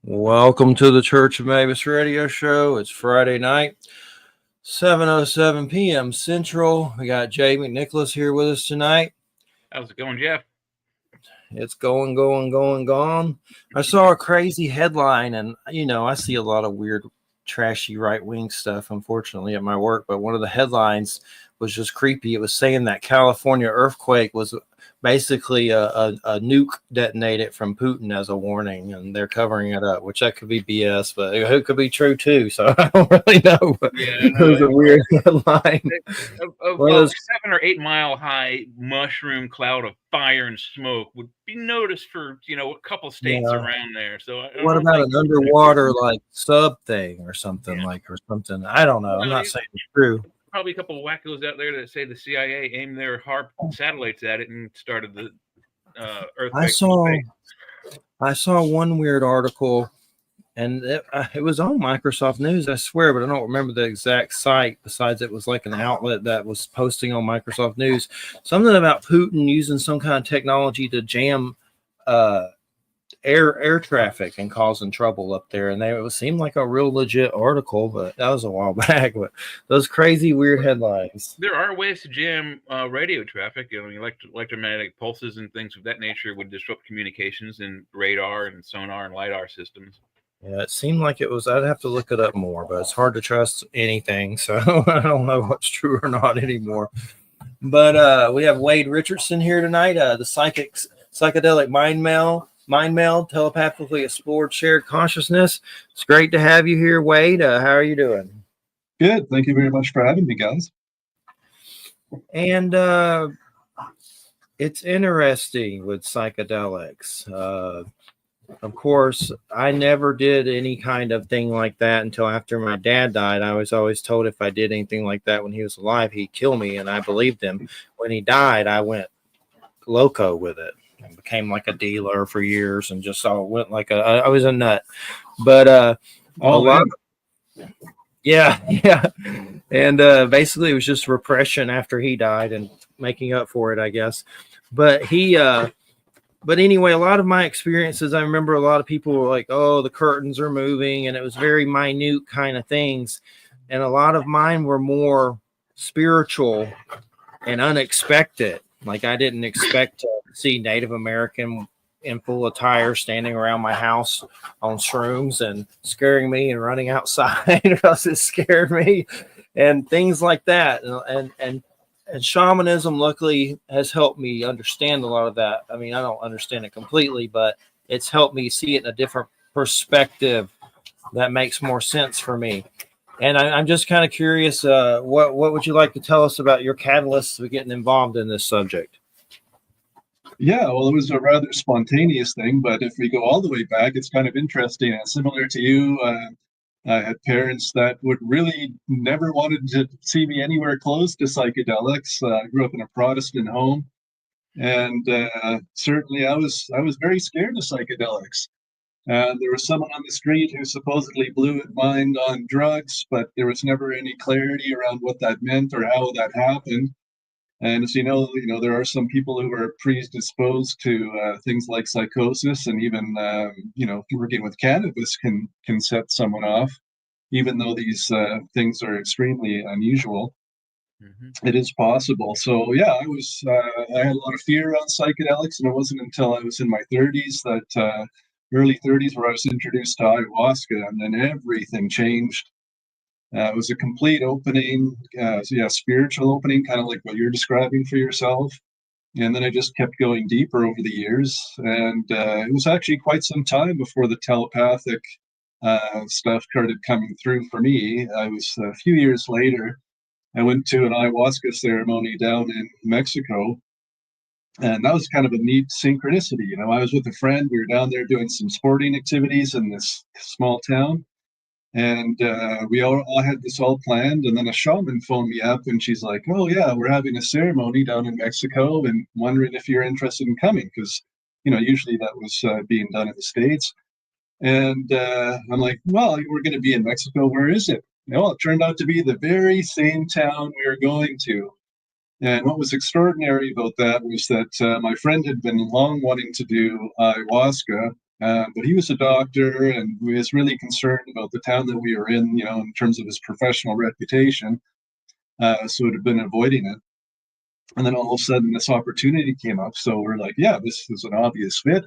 Welcome to the Church of Mabus radio show. It's Friday night, 7:07 p.m. Central. We got Jay McNicholas here with us tonight. How's it going, Jeff? It's going. I saw a crazy headline, and I see a lot of weird, trashy right-wing stuff, unfortunately, at my work. But one of the headlines was just creepy. It was saying that California earthquake was basically a nuke detonated from Putin as a warning, and they're covering it up, which that could be BS, but it could be true too. So I don't really know. But it was a weird headline. A 7 or 8 mile high mushroom cloud of fire and smoke would be noticed for a couple states around there. So what about an underwater like sub thing or something or something? I don't know. I'm not saying it's true. Probably a couple of wackos out there that say the CIA aimed their HARP satellites at it and started the earthquake. I saw one weird article, and it was on Microsoft News, I swear, but I don't remember the exact site. Besides, it was like an outlet that was posting on Microsoft News something about Putin using some kind of technology to jam air traffic and causing trouble up there, and it seemed like a real legit article, but that was a while back. But those crazy weird headlines. There are ways to jam radio traffic. Electromagnetic pulses and things of that nature would disrupt communications and radar and sonar and LiDAR systems. Yeah, it seemed like it was. I'd have to look it up more, but it's hard to trust anything, so I don't know what's true or not anymore. But we have Wade Richardson here tonight, the Psychedelic Mindmeld Telepathically Explored Shared Consciousness. It's great to have you here, Wade. How are you doing? Good. Thank you very much for having me, guys. And it's interesting with psychedelics. Of course, I never did any kind of thing like that until after my dad died. I was always told if I did anything like that when he was alive, he'd kill me, and I believed him. When he died, I went loco with it and became like a dealer for years, and just went like I was a nut. But a lot of, yeah. And basically it was just repression after he died and making up for it, I guess. But anyway, a lot of my experiences, I remember a lot of people were like, oh, the curtains are moving, and it was very minute kind of things. And a lot of mine were more spiritual and unexpected. Like I didn't expect to see Native American in full attire standing around my house on shrooms and scaring me and running outside because it scared me and things like that. And shamanism luckily has helped me understand a lot of that. I mean, I don't understand it completely, but it's helped me see it in a different perspective that makes more sense for me. And I'm just kind of curious, what would you like to tell us about your catalysts for getting involved in this subject? Yeah, well, it was a rather spontaneous thing, but if we go all the way back, it's kind of interesting. Similar to you, I had parents that would really never wanted to see me anywhere close to psychedelics. I grew up in a Protestant home, and certainly I was very scared of psychedelics. There was someone on the street who supposedly blew his mind on drugs, but there was never any clarity around what that meant or how that happened. And as you know, there are some people who are predisposed to things like psychosis, and even working with cannabis can set someone off, even though these things are extremely unusual. Mm-hmm. It is possible. So yeah, I had a lot of fear around psychedelics, and it wasn't until I was in my 30s that early 30s where I was introduced to ayahuasca, and then everything changed. It was a complete opening, spiritual opening, kind of like what you're describing for yourself. And then I just kept going deeper over the years. And it was actually quite some time before the telepathic stuff started coming through for me. I was a few years later, I went to an ayahuasca ceremony down in Mexico. And that was kind of a neat synchronicity. I was with a friend. We were down there doing some sporting activities in this small town. And we all had this all planned. And then a shaman phoned me up, and she's like, oh, yeah, we're having a ceremony down in Mexico and wondering if you're interested in coming, because, usually that was being done in the States. And I'm like, well, we're going to be in Mexico. Where is it? Well, it turned out to be the very same town we were going to. And what was extraordinary about that was that my friend had been long wanting to do ayahuasca. But he was a doctor and he was really concerned about the town that we were in, in terms of his professional reputation. So would have been avoiding it. And then all of a sudden this opportunity came up. So we're like, yeah, this is an obvious fit.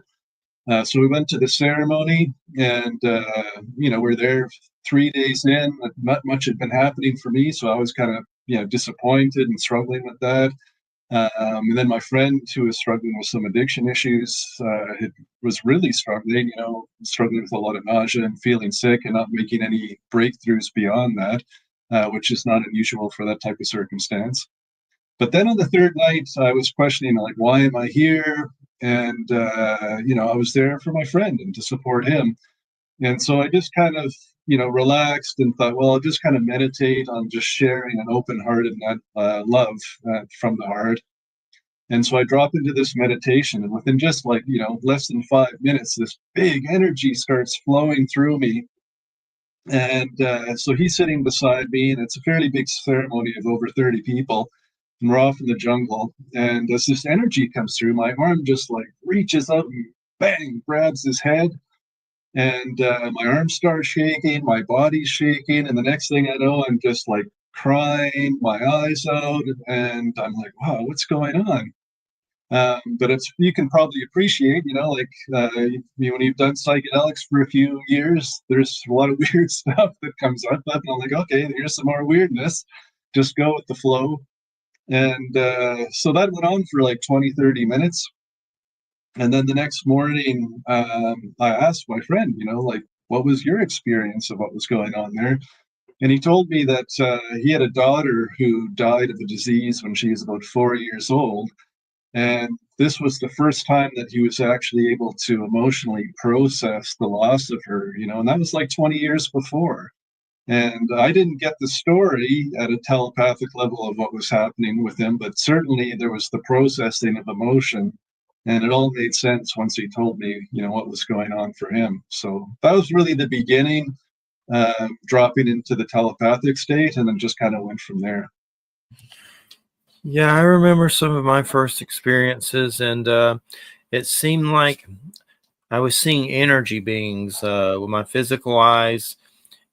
So we went to the ceremony and, we're there 3 days in. Not much had been happening for me. So I was kind of, disappointed and struggling with that. And then my friend who was struggling with some addiction issues was really struggling, struggling with a lot of nausea and feeling sick and not making any breakthroughs beyond that, which is not unusual for that type of circumstance. But then on the third night, I was questioning, like, why am I here? And, I was there for my friend and to support him. And so I just kind of, relaxed and thought, well, I'll just kind of meditate on just sharing an open heart and that love from the heart. And so I drop into this meditation, and within just less than 5 minutes, this big energy starts flowing through me. And so he's sitting beside me, and it's a fairly big ceremony of over 30 people. And we're off in the jungle. And as this energy comes through, my arm just reaches out and bang, grabs his head. And my arm starts shaking, my body's shaking. And the next thing I know, I'm just crying my eyes out. And I'm like, wow, what's going on? But you can probably appreciate, when you've done psychedelics for a few years, there's a lot of weird stuff that comes up. And I'm like, okay, here's some more weirdness. Just go with the flow. And so that went on for 20, 30 minutes. And then the next morning, I asked my friend, what was your experience of what was going on there? And he told me that he had a daughter who died of a disease when she was about 4 years old. And this was the first time that he was actually able to emotionally process the loss of her, and that was 20 years before. And I didn't get the story at a telepathic level of what was happening with him, but certainly there was the processing of emotion. And it all made sense once he told me, what was going on for him. So that was really the beginning, dropping into the telepathic state, and then just kind of went from there. Yeah, I remember some of my first experiences, and it seemed like I was seeing energy beings with my physical eyes.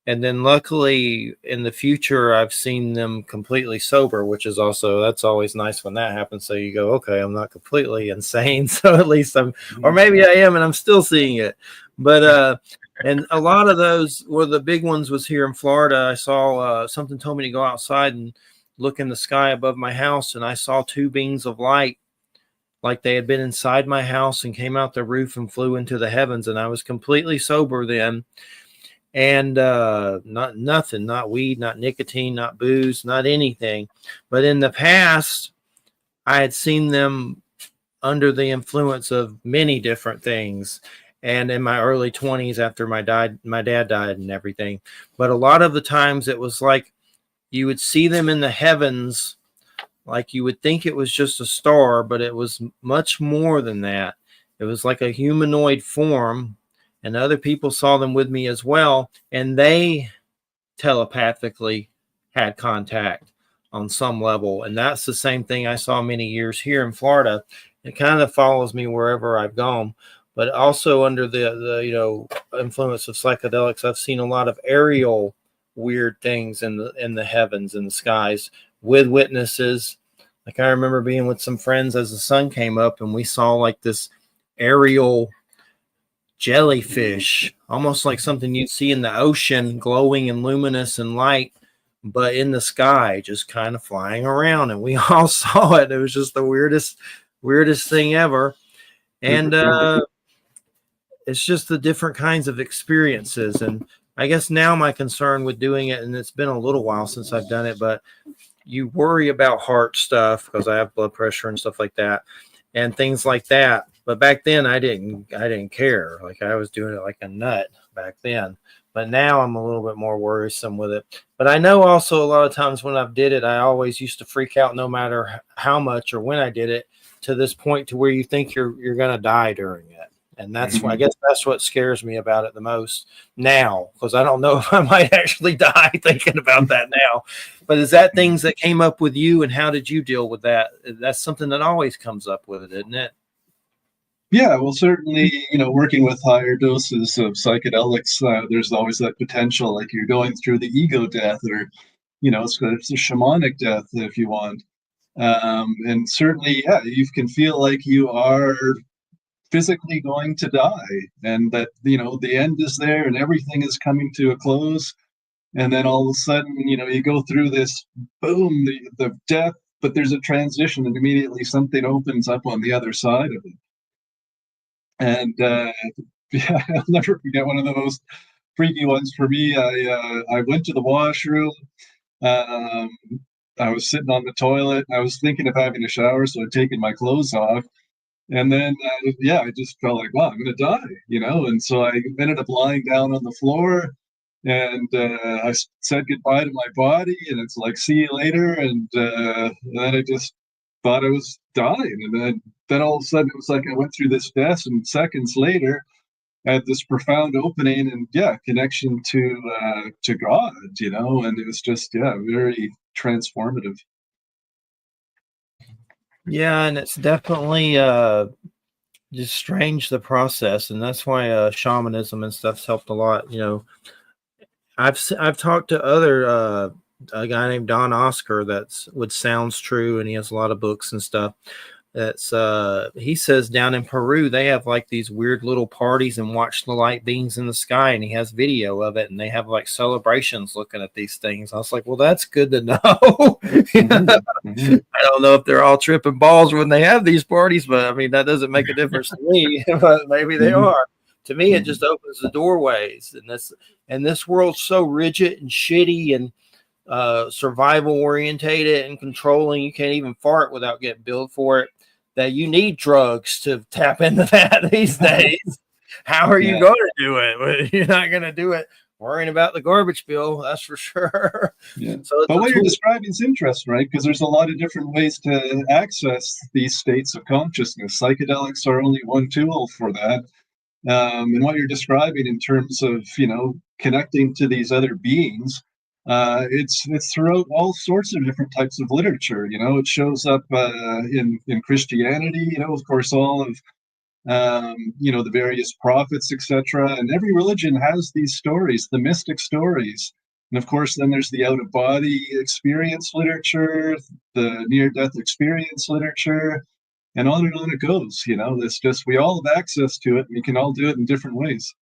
And then luckily in the future, I've seen them completely sober, which is that's always nice when that happens. So you go, okay, I'm not completely insane. So at least or maybe I am, and I'm still seeing it. But, and a lot of those the big ones was here in Florida. I saw something told me to go outside and look in the sky above my house. And I saw two beings of light, like they had been inside my house and came out the roof and flew into the heavens. And I was completely sober then. And nothing, not weed, not nicotine, not booze, not anything. But in the past, I had seen them under the influence of many different things. And in my early 20s, after my dad died and everything. But a lot of the times it was like you would see them in the heavens, like you would think it was just a star, but it was much more than that. It was like a humanoid form. And other people saw them with me as well. And they telepathically had contact on some level. And that's the same thing I saw many years here in Florida. It kind of follows me wherever I've gone. But also under the influence of psychedelics, I've seen a lot of aerial weird things in the heavens, in the skies, with witnesses. Like I remember being with some friends as the sun came up, and we saw this aerial jellyfish, almost like something you'd see in the ocean, glowing and luminous and light, but in the sky, just kind of flying around. And we all saw it. It was just the weirdest thing ever. And it's just the different kinds of experiences. And I guess now my concern with doing it, and it's been a little while since I've done it, but you worry about heart stuff because I have blood pressure and stuff like that and things like that. But back then I didn't care. I was doing it like a nut back then. But now I'm a little bit more worrisome with it. But I know also a lot of times when I've did it, I always used to freak out no matter how much or when I did it, to this point to where you think you're going to die during it. And that's why I guess that's what scares me about it the most now, because I don't know if I might actually die thinking about that now. But is that things that came up with you, and how did you deal with that? That's something that always comes up with it, isn't it? Yeah, well, certainly, working with higher doses of psychedelics, there's always that potential, like you're going through the ego death, or it's a shamanic death if you want. And certainly, yeah, you can feel like you are physically going to die, and that the end is there and everything is coming to a close, and then all of a sudden you go through this boom, the death, but there's a transition and immediately something opens up on the other side of it. And yeah, I'll never forget one of the most freaky ones for me. I went to the washroom. um, I was sitting on the toilet. I was thinking of having a shower, so I'd taken my clothes off. And then, yeah, I just felt like, wow, I'm going to die. And so I ended up lying down on the floor, and I said goodbye to my body, and it's like, see you later. And then I just thought I was dying. And then all of a sudden, it was like I went through this death, and seconds later, I had this profound opening and, yeah, connection to God, and it was just, yeah, very transformative. Yeah, and it's definitely just strange, the process, and that's why shamanism and stuff's helped a lot. I've talked to other a guy named Don Oscar that's with Sounds True, and he has a lot of books and stuff. That's he says down in Peru they have like these weird little parties and watch the light beams in the sky, and he has video of it, and they have like celebrations looking at these things. I was like, well, that's good to know. I don't know if they're all tripping balls when they have these parties, but I mean, that doesn't make a difference to me. But maybe they are. To me, it just opens the doorways, and this world's so rigid and shitty and survival orientated and controlling. You can't even fart without getting billed for it. That you need drugs to tap into that these days. How are you going to do it? You're not going to do it worrying about the garbage bill, that's for sure. Yeah. So but what you're describing is interesting, right? Because there's a lot of different ways to access these states of consciousness. Psychedelics are only one tool for that. And what you're describing in terms of, connecting to these other beings, it's throughout all sorts of different types of literature. It shows up in Christianity, of course, all of the various prophets, etc. And every religion has these stories, the mystic stories. And of course, then there's the out-of-body experience literature, the near-death experience literature, and on it goes. It's just, we all have access to it, and we can all do it in different ways.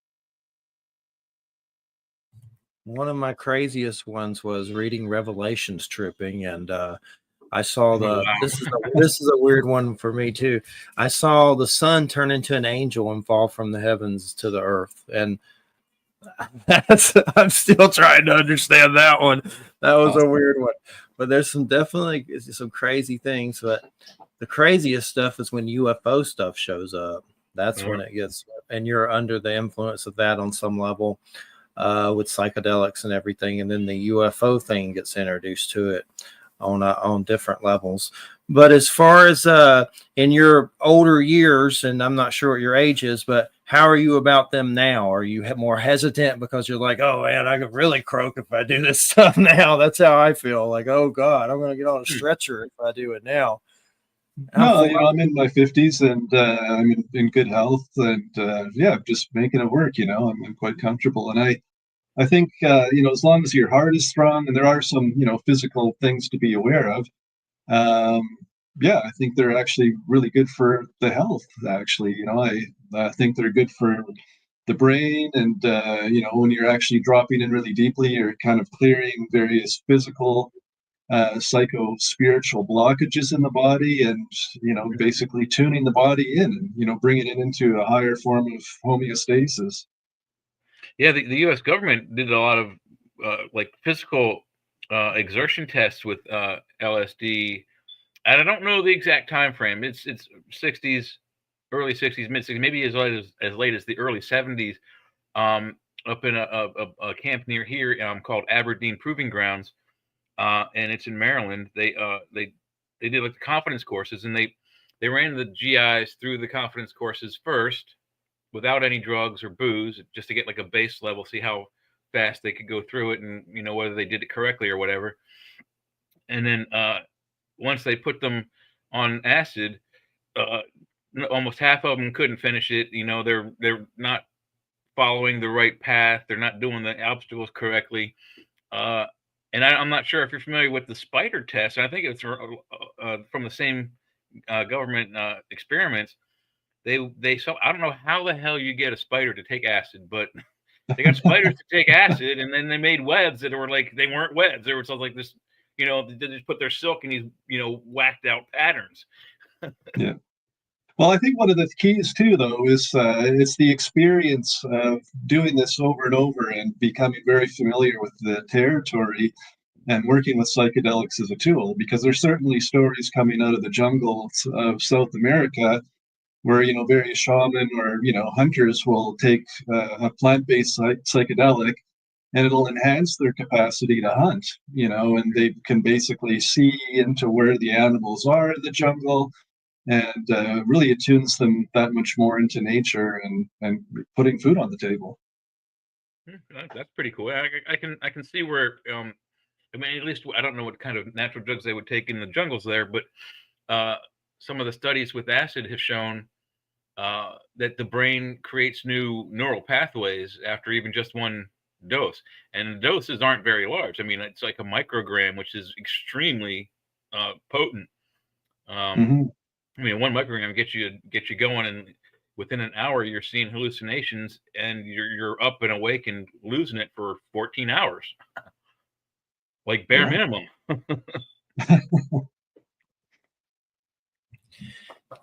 One of my craziest ones was reading Revelations tripping, and I saw this is a weird one for me too. I saw the sun turn into an angel and fall from the heavens to the earth, and I'm still trying to understand that one. That was a weird one, but there's definitely some crazy things. But the craziest stuff is when UFO stuff shows up. That's when it gets, and you're under the influence of that on some level. With psychedelics and everything, and then the UFO thing gets introduced to it on different levels. But as far as in your older years, and I'm not sure what your age is, but how are you about them now? Are you more hesitant because you're like, oh man, I could really croak if I do this stuff now? That's how I feel. Like, oh God, I'm going to get on a stretcher if I do it now. No, I'm in my 50s, and I'm in good health, and yeah, just making it work. I'm quite comfortable, and I think as long as your heart is strong, and there are some physical things to be aware of, yeah, I think they're actually really good for the health. Actually, I think they're good for the brain, and when you're actually dropping in really deeply, you're kind of clearing various physical psycho-spiritual blockages in the body, and basically tuning the body in, and bringing it into a higher form of homeostasis. Yeah, the U.S. government did a lot of like physical exertion tests with LSD, and I don't know the exact time frame. It's 60s, early 60s, mid 60s, maybe as late as the early 70s. Up in a camp near here called Aberdeen Proving Grounds, and it's in Maryland. They did like the confidence courses, and they ran the GIs through the confidence courses first without any drugs or booze, just to get like a base level, see how fast they could go through it, and whether they did it correctly or whatever. And then once they put them on acid, almost half of them couldn't finish it. They're not following the right path. They're not doing the obstacles correctly. And I'm not sure if you're familiar with the spider test. I think it's from the same government experiments. They saw, I don't know how the hell you get a spider to take acid, but they got spiders to take acid, and then they made webs that were like, they weren't webs. They were something like this, they just put their silk in these, whacked out patterns. Yeah. Well, I think one of the keys too, though, is it's the experience of doing this over and over and becoming very familiar with the territory and working with psychedelics as a tool, because there's certainly stories coming out of the jungles of South America where, various shaman or, hunters will take a plant-based psychedelic, and it'll enhance their capacity to hunt, and they can basically see into where the animals are in the jungle, and really attunes them that much more into nature and putting food on the table. That's pretty cool. I can see where, at least I don't know what kind of natural drugs they would take in the jungles there, but some of the studies with acid have shown that the brain creates new neural pathways after even just one dose, and the doses aren't very large. I mean, it's like a microgram, which is extremely potent. I mean, 1 microgram gets you going, and within an hour you're seeing hallucinations, and you're up and awake and losing it for 14 hours, like bare minimum.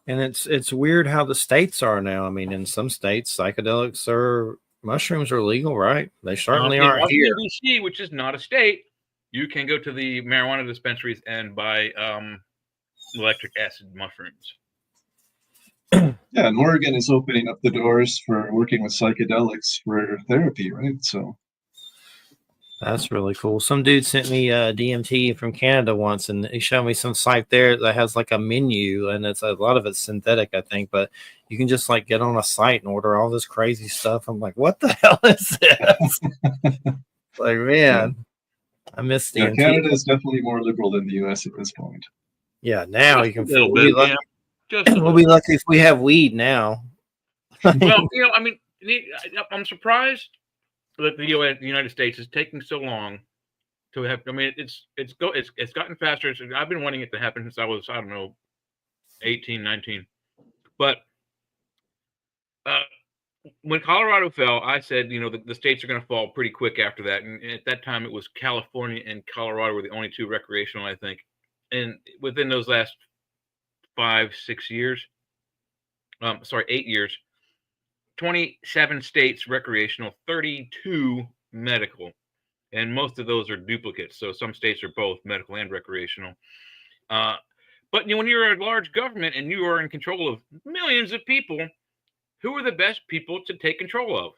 And it's weird how the states are now. I mean, in some states, mushrooms are legal, right? They certainly aren't here. D.C., which is not a state, you can go to the marijuana dispensaries and buy electric acid mushrooms. Yeah, and Oregon is opening up the doors for working with psychedelics for therapy, right? So that's really cool. Some dude sent me DMT from Canada once, and he showed me some site there that has like a menu, and it's a lot of it's synthetic, I think, but you can just like get on a site and order all this crazy stuff. I'm like, what the hell is this? Like, man, I miss DMT. Yeah, Canada is definitely more liberal than the US at this point. Yeah, now you can. We'll be lucky if we have weed now. Well, I mean, I'm surprised that the United States is taking so long to have. I mean, it's gotten faster. I've been wanting it to happen since I was, I don't know, 18, 19. But when Colorado fell, I said, the states are going to fall pretty quick after that. And at that time, it was California and Colorado were the only two recreational, I think. And within those last 8 years, 27 states recreational, 32 medical, and most of those are duplicates. So some states are both medical and recreational. But when you're a large government and you are in control of millions of people, who are the best people to take control of?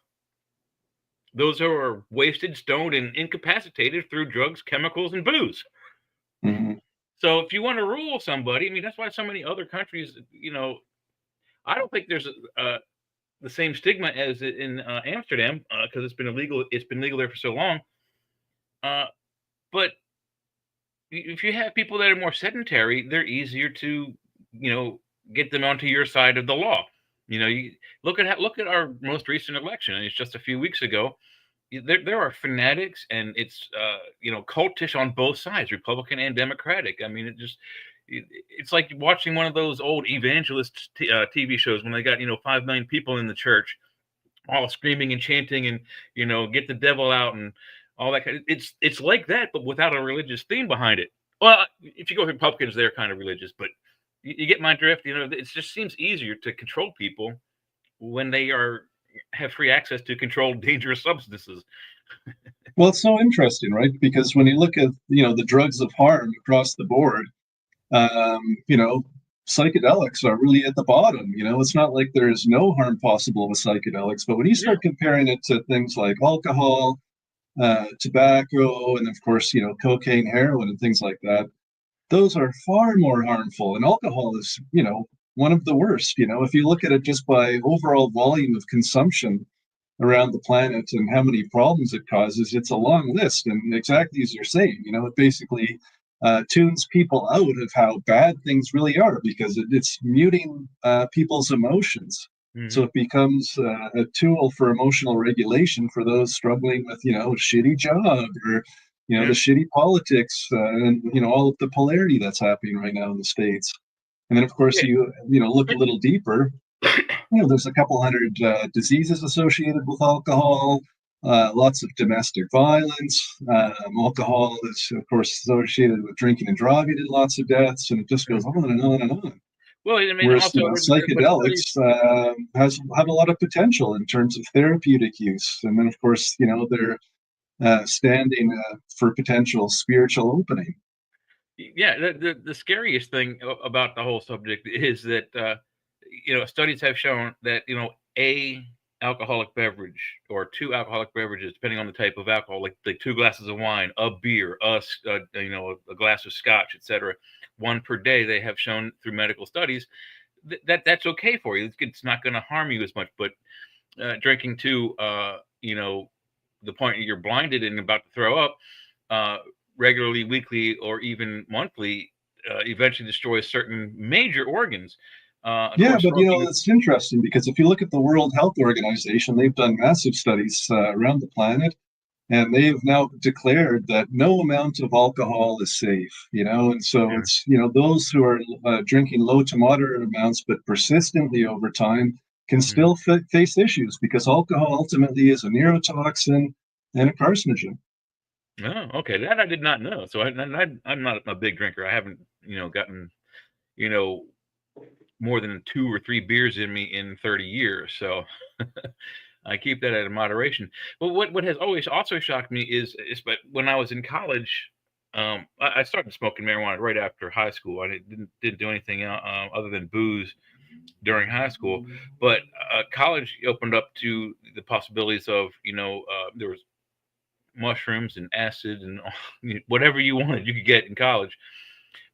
Those who are wasted, stoned, and incapacitated through drugs, chemicals, and booze. Mm-hmm. So if you want to rule somebody, I mean, that's why so many other countries, I don't think there's the same stigma as in Amsterdam, because it's been illegal. It's been legal there for so long. But if you have people that are more sedentary, they're easier to, get them onto your side of the law. You look at our most recent election, and it's just a few weeks ago. There are fanatics, and it's cultish on both sides, Republican and Democratic. I mean, it's like watching one of those old evangelist TV shows when they got 5 million people in the church, all screaming and chanting, and get the devil out and all that kind of. It's like that, but without a religious theme behind it. Well, if you go with Republicans, they're kind of religious, but you get my drift. It just seems easier to control people when they have free access to controlled dangerous substances. Well, it's so interesting, right? Because when you look at the drugs of harm across the board, psychedelics are really at the bottom. It's not like there's no harm possible with psychedelics, but when you start comparing it to things like alcohol, tobacco, and of course, cocaine, heroin, and things like that, those are far more harmful. And alcohol is, one of the worst. If you look at it just by overall volume of consumption around the planet and how many problems it causes, it's a long list. And exactly as you're saying, it basically tunes people out of how bad things really are, because it's muting people's emotions. So it becomes a tool for emotional regulation for those struggling with, a shitty job, or, the shitty politics, and, all of the polarity that's happening right now in the States. And then, of course, you look a little deeper. There's a couple hundred diseases associated with alcohol, lots of domestic violence. Alcohol is, of course, associated with drinking and driving, and lots of deaths, and it just goes on and on and on. Well, I mean, whereas also psychedelics have a lot of potential in terms of therapeutic use, and then, of course, they're standing for potential spiritual opening. Yeah, the scariest thing about the whole subject is that studies have shown that a alcoholic beverage or 2 alcoholic beverages, depending on the type of alcohol, like 2 glasses of wine, a beer, a glass of scotch, etc., 1 per day, they have shown through medical studies that's okay for you. It's not going to harm you as much. But drinking to the point you're blinded and about to throw up regularly, weekly, or even monthly eventually destroys certain major organs. But it's interesting, because if you look at the World Health Organization, they've done massive studies around the planet, and they've now declared that no amount of alcohol is safe, and so it's, those who are drinking low to moderate amounts but persistently over time can still face issues, because alcohol ultimately is a neurotoxin and a carcinogen. Oh, okay. That I did not know. So I'm not a big drinker. I haven't, gotten, more than 2 or 3 beers in me in 30 years. So I keep that at a moderation. But what has always also shocked me is but when I was in college, I started smoking marijuana right after high school. I didn't do anything other than booze during high school. But college opened up to the possibilities of, there was mushrooms and acid and whatever you wanted, you could get in college.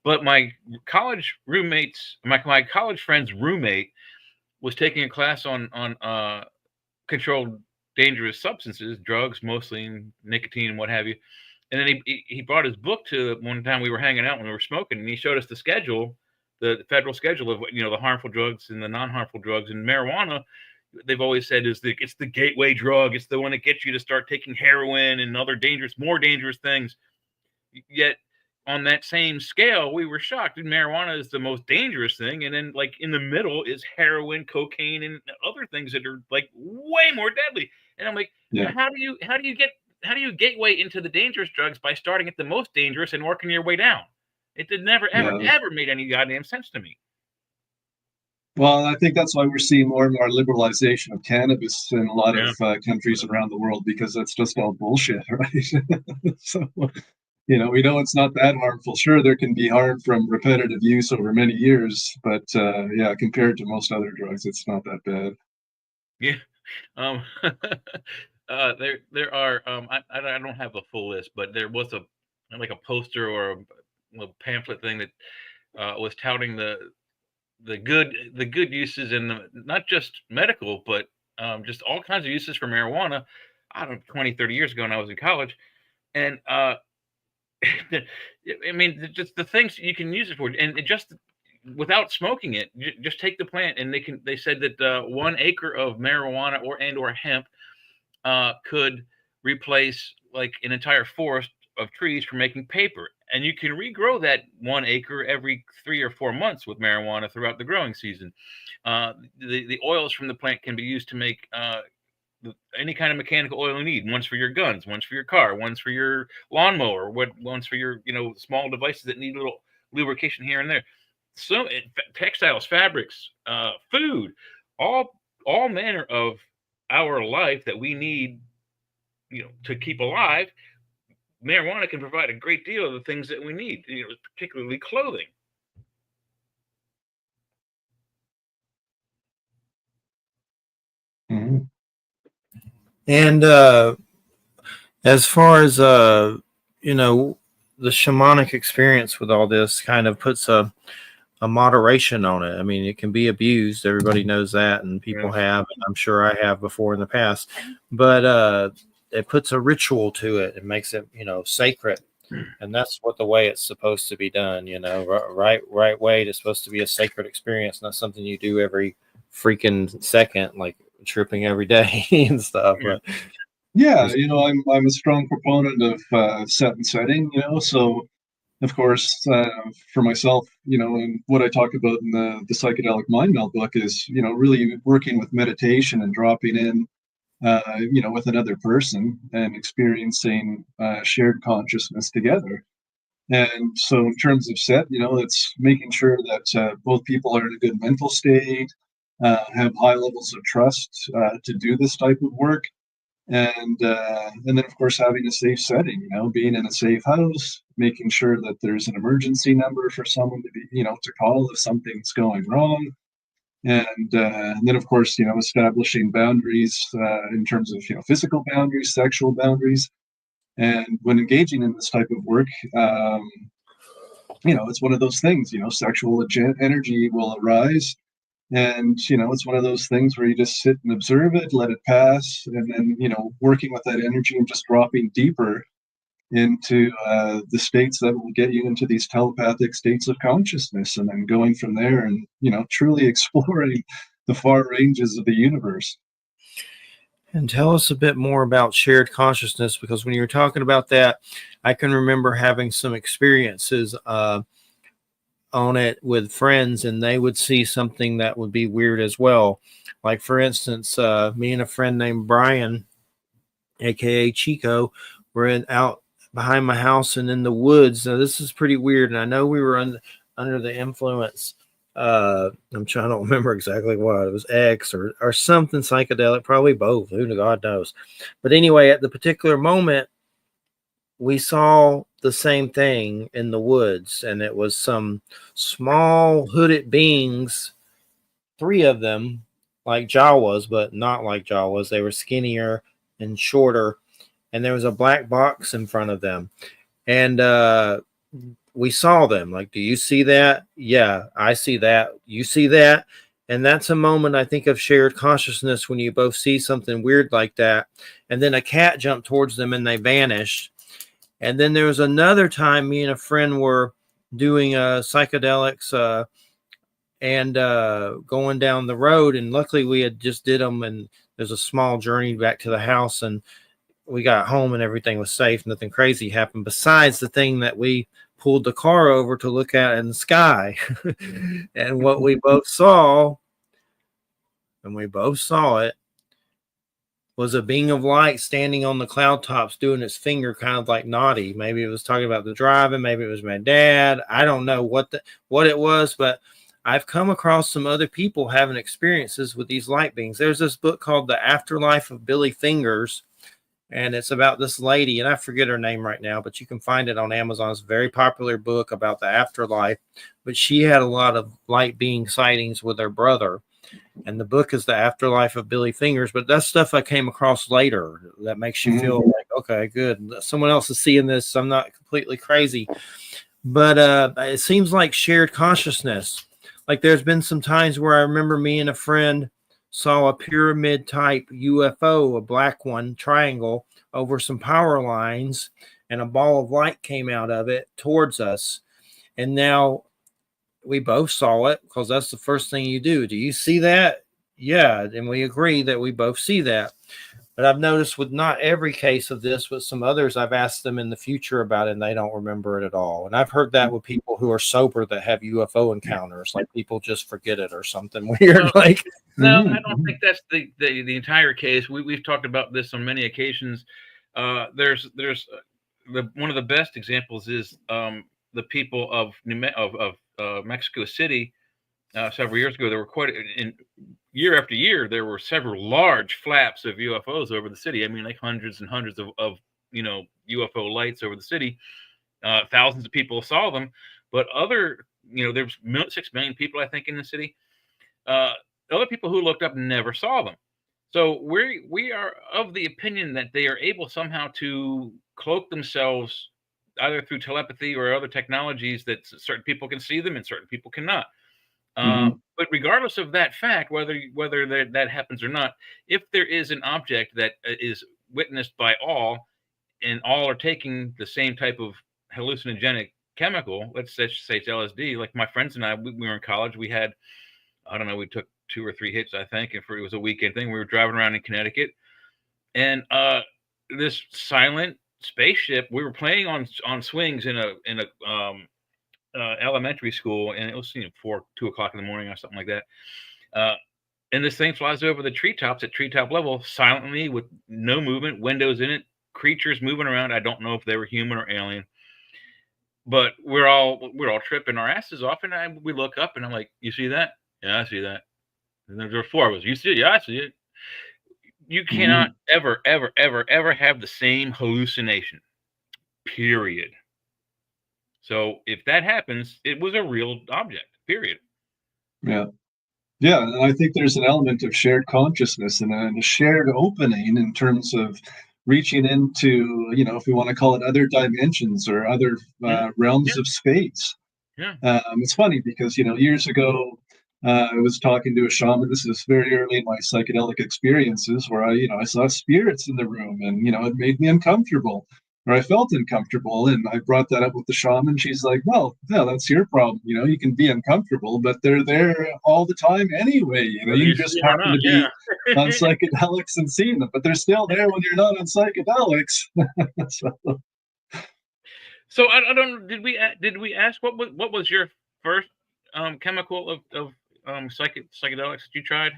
But my college friend's roommate was taking a class on controlled dangerous substances, drugs, mostly nicotine and what have you. And then he brought his book to one time we were hanging out when we were smoking, and he showed us the schedule, the federal schedule of the harmful drugs and the non-harmful drugs. And marijuana, they've always said, it's the gateway drug. It's the one that gets you to start taking heroin and other more dangerous things. Yet on that same scale, we were shocked. And marijuana is the most dangerous thing, and then in the middle is heroin, cocaine, and other things that are way more deadly. And I'm like, how do you gateway into the dangerous drugs by starting at the most dangerous and working your way down? It did never ever made any goddamn sense to me. Well, I think that's why we're seeing more and more liberalization of cannabis in a lot of countries around the world, because that's just all bullshit, right? So, we know it's not that harmful. Sure, there can be harm from repetitive use over many years, but compared to most other drugs, it's not that bad. Yeah. There are I don't have a full list, but there was a poster or a pamphlet thing that was touting the good uses, and not just medical, but just all kinds of uses for marijuana. I don't know, 20, 30 years ago when I was in college. And I mean, just the things you can use it for, and it just without smoking it, just take the plant, and they said that 1 acre of marijuana or hemp could replace an entire forest of trees for making paper. And you can regrow that 1 acre every 3 or 4 months with marijuana throughout the growing season. The oils from the plant can be used to make any kind of mechanical oil you need. One's for your guns, one's for your car, one's for your lawnmower, one's for your small devices that need a little lubrication here and there. So textiles, fabrics, food, all manner of our life that we need, to keep alive. Marijuana can provide a great deal of the things that we need, particularly clothing. Mm-hmm. And as far as the shamanic experience with all this kind of puts a moderation on it. I mean, it can be abused. Everybody knows that, and people have, and I'm sure I have before in the past. But it puts a ritual to it. It makes it, sacred. And that's what the way it's supposed to be done, right way. It's supposed to be a sacred experience, not something you do every freaking second, like tripping every day and stuff. But yeah, I'm a strong proponent of set and setting, so of course, for myself, and what I talk about in the Psychedelic Mindmeld book is, really working with meditation and dropping in, with another person and experiencing shared consciousness together. And so, in terms of set, it's making sure that both people are in a good mental state, have high levels of trust to do this type of work, and then of course having a safe setting, being in a safe house, making sure that there's an emergency number for someone to be, to call if something's going wrong, and then of course establishing boundaries in terms of physical boundaries, sexual boundaries, and when engaging in this type of work, it's one of those things, sexual energy will arise. And, it's one of those things where you just sit and observe it, let it pass, and then, working with that energy and just dropping deeper into the states that will get you into these telepathic states of consciousness, and then going from there and, truly exploring the far ranges of the universe. And tell us a bit more about shared consciousness, because when you were talking about that, I can remember having some experiences on it with friends, and they would see something that would be weird as well. Like, for instance, me and a friend named Brian, aka Chico, were out behind my house and in the woods. Now, this is pretty weird, and I know we were under the influence. I don't remember exactly what it was, X or something psychedelic, probably both. Who God knows? But anyway, at the particular moment, we saw the same thing in the woods, and it was some small hooded beings, 3 of them, like Jawas, but not like Jawas. They were skinnier and shorter, and there was a black box in front of them. And we saw them. Like, do you see that? Yeah, I see that. You see that? And that's a moment, I think, of shared consciousness when you both see something weird like that. And then a cat jumped towards them and they vanished. And then there was another time me and a friend were doing psychedelics and going down the road. And luckily we had just did them. And there's a small journey back to the house. And we got home and everything was safe. Nothing crazy happened besides the thing that we pulled the car over to look at in the sky. And what we both saw, and we both saw it, was a being of light standing on the cloud tops doing its finger kind of like naughty. Maybe it was talking about the driving. Maybe it was my dad. I don't know what it was, but I've come across some other people having experiences with these light beings. There's this book called The Afterlife of Billy Fingers, and it's about this lady, and I forget her name right now, but you can find it on Amazon. It's a very popular book about the afterlife, but she had a lot of light being sightings with her brother. And the book is The Afterlife of Billy Fingers, but that's stuff I came across later that makes you feel like, okay, good. Someone else is seeing this. I'm not completely crazy. But it seems like shared consciousness. Like, there's been some times where I remember me and a friend saw a pyramid type UFO, a black one, triangle, over some power lines, and a ball of light came out of it towards us. And now we both saw it, because that's the first thing you do. Do you see that? Yeah. And we agree that we both see that. But I've noticed with not every case of this, but some others, I've asked them in the future about it and they don't remember it at all. And I've heard that with people who are sober that have UFO encounters, like people just forget it or something weird. No, I don't think that's the entire case. We've talked about this on many occasions. There's one of the best examples is the people of Mexico City several years ago. There were year after year, there were several large flaps of UFOs over the city. I mean, like hundreds and hundreds of UFO lights over the city. Thousands of people saw them, but there was 6 million people, I think, in the city. Other people who looked up never saw them. So we are of the opinion that they are able somehow to cloak themselves either through telepathy or other technologies that certain people can see them and certain people cannot. But regardless of that fact, whether that happens or not, if there is an object that is witnessed by all, and all are taking the same type of hallucinogenic chemical, let's just say it's LSD. Like my friends and I, we were in college. We had, I don't know, we took 2 or 3 hits, I think, and it was a weekend thing. We were driving around in Connecticut, and this silent spaceship. We were playing on swings in a elementary school, and it was 2 o'clock in the morning or something like that. And this thing flies over the treetops at treetop level silently with no movement, windows in it, creatures moving around. I don't know if they were human or alien, but we're all tripping our asses off. And we look up, and I'm like, "You see that? Yeah, I see that." And there were 4 of us. You see it? Yeah, I see it. You cannot ever, ever, ever, ever have the same hallucination. Period. So if that happens, it was a real object. Period. Yeah. Yeah, and I think there's an element of shared consciousness and a shared opening in terms of reaching into, if we want to call it other dimensions or other realms of space. Yeah. It's funny because, years ago, I was talking to a shaman. This is very early in my psychedelic experiences where I saw spirits in the room and, it made me uncomfortable. Or I felt uncomfortable, and I brought that up with the shaman. She's like, "Well, yeah, that's your problem. You can be uncomfortable, but they're there all the time anyway. You just happen to be on psychedelics and seeing them, but they're still there when you're not on psychedelics." So I don't. Did we ask what was your first chemical of psychedelics that you tried?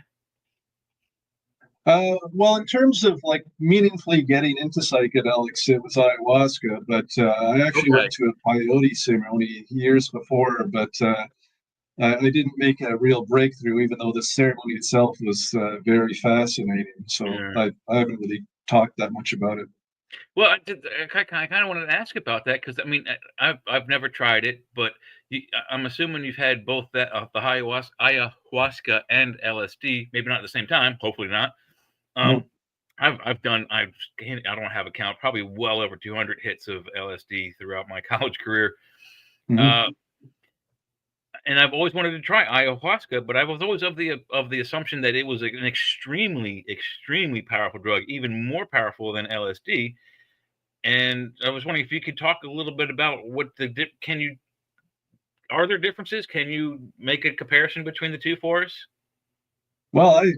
Well, in terms of like meaningfully getting into psychedelics, it was ayahuasca, but I actually went to a peyote ceremony years before, but I didn't make a real breakthrough, even though the ceremony itself was very fascinating. So I haven't really talked that much about it. Well, I kind of wanted to ask about that because I mean I've never tried it, but I'm assuming you've had both the ayahuasca and LSD, maybe not at the same time, hopefully not. I don't have a count, probably well over 200 hits of LSD throughout my college career. And I've always wanted to try ayahuasca, but I was always of the assumption that it was an extremely, extremely powerful drug, even more powerful than LSD. And I was wondering if you could talk a little bit about are there differences? Can you make a comparison between the two for us? Well, I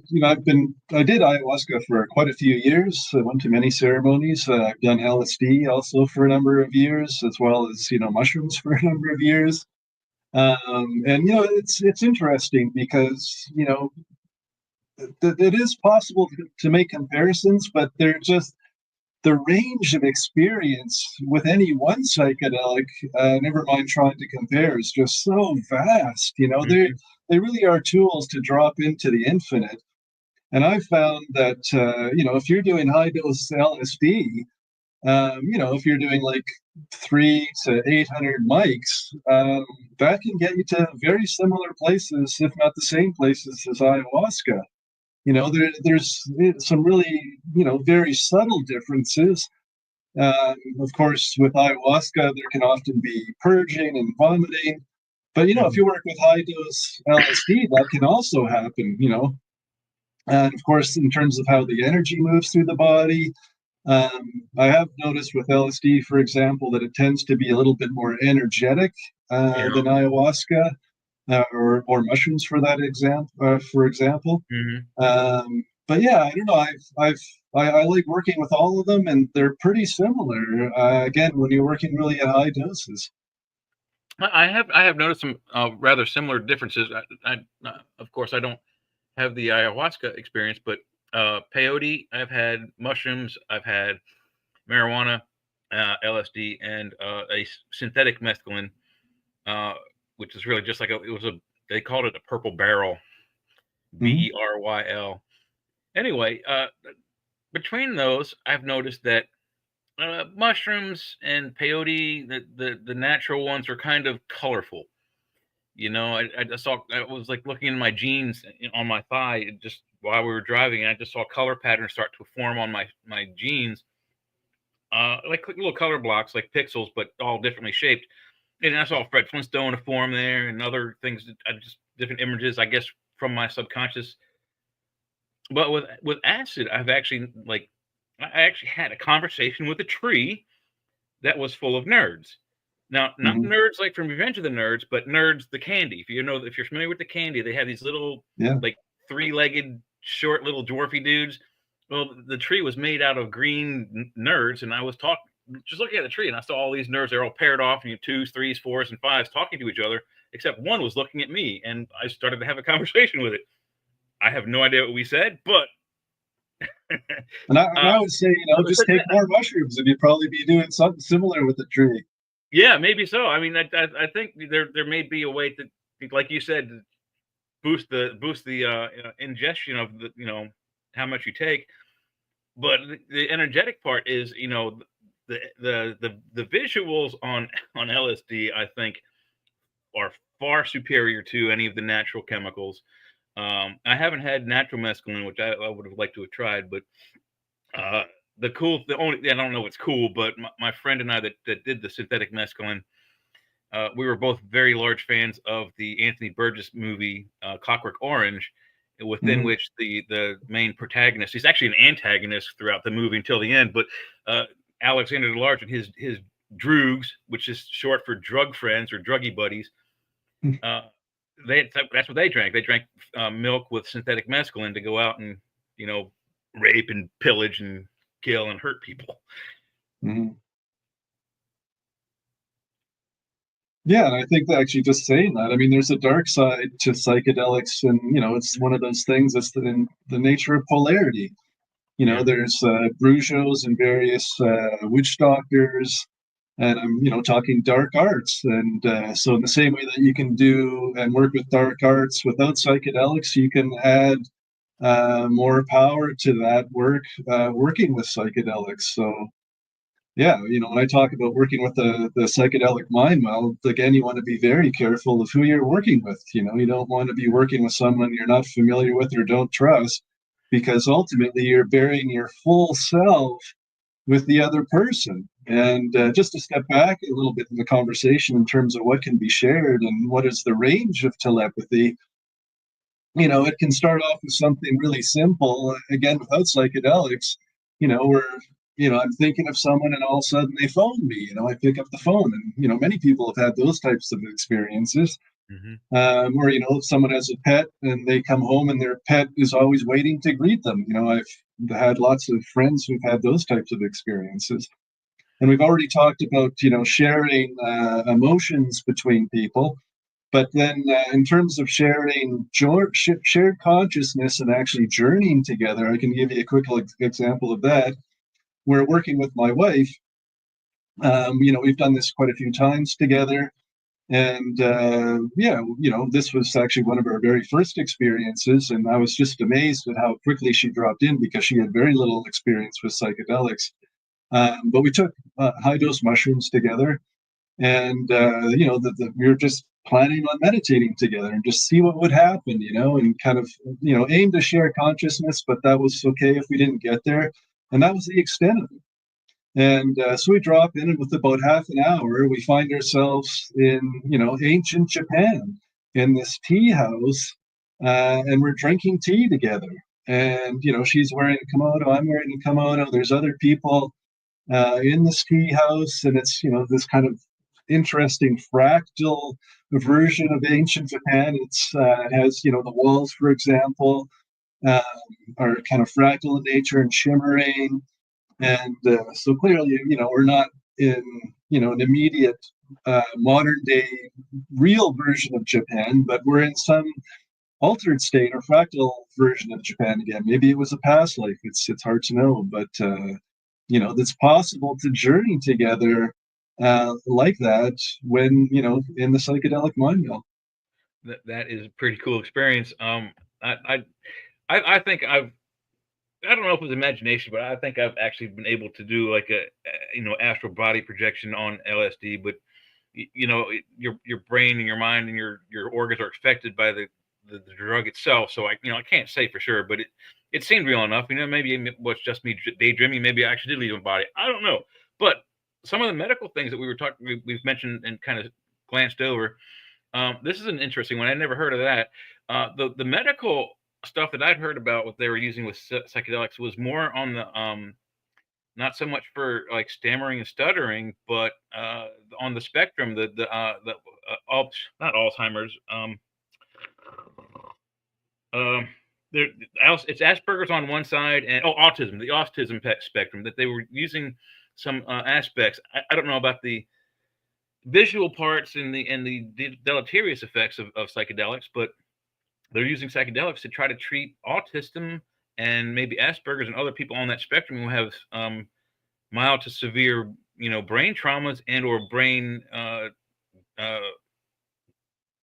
did ayahuasca for quite a few years. I went to many ceremonies. I've done LSD also for a number of years, as well as, mushrooms for a number of years. And, it's interesting because, it is possible to make comparisons, but they're just the range of experience with any one psychedelic, never mind trying to compare, is just so vast. They really are tools to drop into the infinite. And I found that, if you're doing high dose LSD, if you're doing like 3 to 800 mics, that can get you to very similar places, if not the same places as ayahuasca. There's some really, very subtle differences. Of course, with ayahuasca, there can often be purging and vomiting. But, if you work with high dose LSD, that can also happen, And of course, in terms of how the energy moves through the body, I have noticed with LSD, for example, that it tends to be a little bit more energetic than ayahuasca. Or mushrooms for example. But yeah, I don't know. I like working with all of them, and they're pretty similar. Again, when you're working really at high doses. I have noticed some rather similar differences. Of course, I don't have the ayahuasca experience, but peyote, I've had mushrooms, I've had marijuana, LSD, and a synthetic mescaline. Which is really just like they called it a purple barrel, BERYL. Anyway, between those, I've noticed that mushrooms and peyote, the natural ones, are kind of colorful. I was like looking in my jeans on my thigh just while we were driving, and I just saw color patterns start to form on my jeans, like little color blocks, like pixels, but all differently shaped. And I saw Fred Flintstone form there, and other things, just different images, I guess, from my subconscious. But with acid, I actually had a conversation with a tree that was full of nerds. Now, not nerds like from Revenge of the Nerds, but Nerds the candy. If you're familiar with the candy, they have these little like 3-legged, short little dwarfy dudes. Well, the tree was made out of green nerds, and I was just looking at the tree, and I saw all these nerds. They're all paired off, and 2s, 3s, 4s, and 5s talking to each other, except one was looking at me, and I started to have a conversation with it. I have no idea what we said, but and I would say, just take more mushrooms, and you'd probably be doing something similar with the tree. Yeah, maybe so. I mean, I think there may be a way to, like you said, boost the ingestion of the how much you take. But the energetic part is the visuals on LSD, I think, are far superior to any of the natural chemicals. I haven't had natural mescaline, which I would have liked to have tried, but I don't know what's cool, but my friend and I that did the synthetic mescaline, we were both very large fans of the Anthony Burgess movie Clockwork Orange, within which the main protagonist, he's actually an antagonist throughout the movie until the end, but Alexander the Large and his droogs, which is short for drug friends or druggy buddies, that's what they drank. They drank milk with synthetic mescaline to go out and rape and pillage and kill and hurt people. Yeah, and I think that actually just saying that, I mean, there's a dark side to psychedelics, and it's one of those things that's in the nature of polarity. There's Brujos and various witch doctors, and I'm talking dark arts, and so in the same way that you can do and work with dark arts without psychedelics, you can add more power to that work working with psychedelics. So yeah, when I talk about working with the psychedelic mind meld, again, you want to be very careful of who you're working with. You don't want to be working with someone you're not familiar with or don't trust, because ultimately you're bearing your full self with the other person. And just to step back a little bit in the conversation in terms of what can be shared and what is the range of telepathy, it can start off with something really simple. Again, without psychedelics, where I'm thinking of someone and all of a sudden they phone me. I pick up the phone, and many people have had those types of experiences. Or if someone has a pet and they come home and their pet is always waiting to greet them. I've had lots of friends who've had those types of experiences. And we've already talked about sharing emotions between people. But then in terms of sharing shared consciousness and actually journeying together, I can give you a quick example of that. We're working with my wife. We've done this quite a few times together. And this was actually one of our very first experiences. And I was just amazed at how quickly she dropped in, because she had very little experience with psychedelics. But we took high dose mushrooms together. And, we were just planning on meditating together and just see what would happen, and kind of, aim to share consciousness, but that was okay if we didn't get there. And that was the extent of it. And so we drop in, and with about half an hour, we find ourselves in, ancient Japan, in this tea house, and we're drinking tea together. And, she's wearing a kimono, I'm wearing a kimono. There's other people in this tea house, and it's, this kind of interesting fractal version of ancient Japan. It has, the walls, for example, are kind of fractal in nature and shimmering. And so clearly, we're not in, an immediate modern day real version of Japan, but we're in some altered state or fractal version of Japan again. Maybe it was a past life. It's hard to know, but it's possible to journey together like that when in the psychedelic mind meld. That is a pretty cool experience. I think I don't know if it was imagination, but I think I've actually been able to do like a astral body projection on LSD. But your brain and your mind and your organs are affected by the drug itself. So I can't say for sure, but it seemed real enough. Maybe it was just me daydreaming. Maybe I actually did leave my body. I don't know. But some of the medical things that we've mentioned and kind of glanced over. This is an interesting one. I never heard of that. The medical stuff that I'd heard about what they were using with psychedelics was more on not so much for like stammering and stuttering, but on the spectrum, not Alzheimer's. Um, there, it's Asperger's on one side, and autism, the autism spectrum. That they were using some aspects. I don't know about the visual parts and the deleterious effects of psychedelics, but they're using psychedelics to try to treat autism and maybe Asperger's and other people on that spectrum who have mild to severe, brain traumas and or brain uh,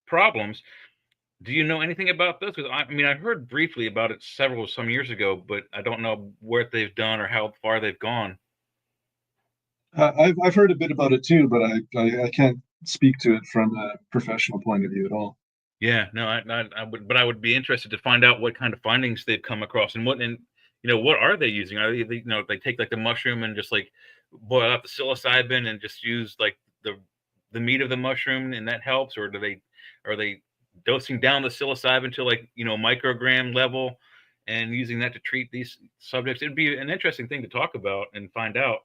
problems. Do you know anything about those? Because I heard briefly about it some years ago, but I don't know what they've done or how far they've gone. I've heard a bit about it too, but I can't speak to it from a professional point of view at all. Yeah, no, I would be interested to find out what kind of findings they've come across and what are they using? Are they take like the mushroom and just like boil out the psilocybin and just use like the meat of the mushroom and that helps, or are they dosing down the psilocybin to like microgram level and using that to treat these subjects? It'd be an interesting thing to talk about and find out.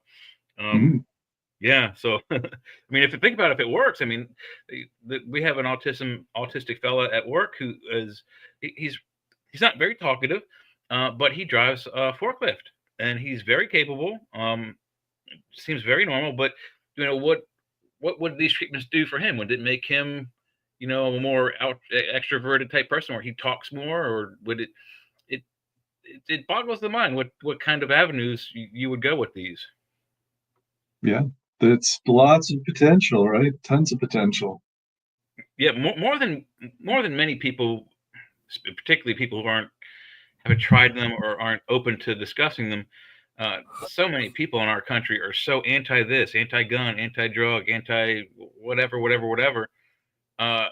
Yeah, so if you think about it, if it works, we have an autistic fella at work who he's not very talkative, but he drives a forklift and he's very capable. Seems very normal, but what would these treatments do for him? Would it make him a more extroverted type person, or he talks more, or would it boggles the mind what kind of avenues you would go with these? Yeah, it's lots of potential, right? Tons of potential. Yeah, more than many people, particularly people who haven't tried them or aren't open to discussing them. So many people in our country are so anti this, anti gun, anti drug, anti whatever. And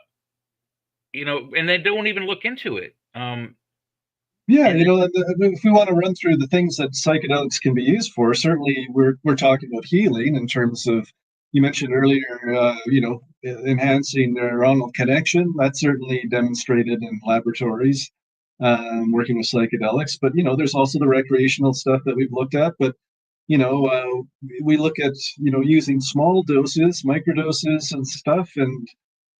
they don't even look into it. Yeah, if we want to run through the things that psychedelics can be used for, certainly we're talking about healing in terms of, you mentioned earlier, enhancing neuronal connection. That's certainly demonstrated in laboratories, working with psychedelics. But there's also the recreational stuff that we've looked at. But we look at using small doses, microdoses, and stuff, and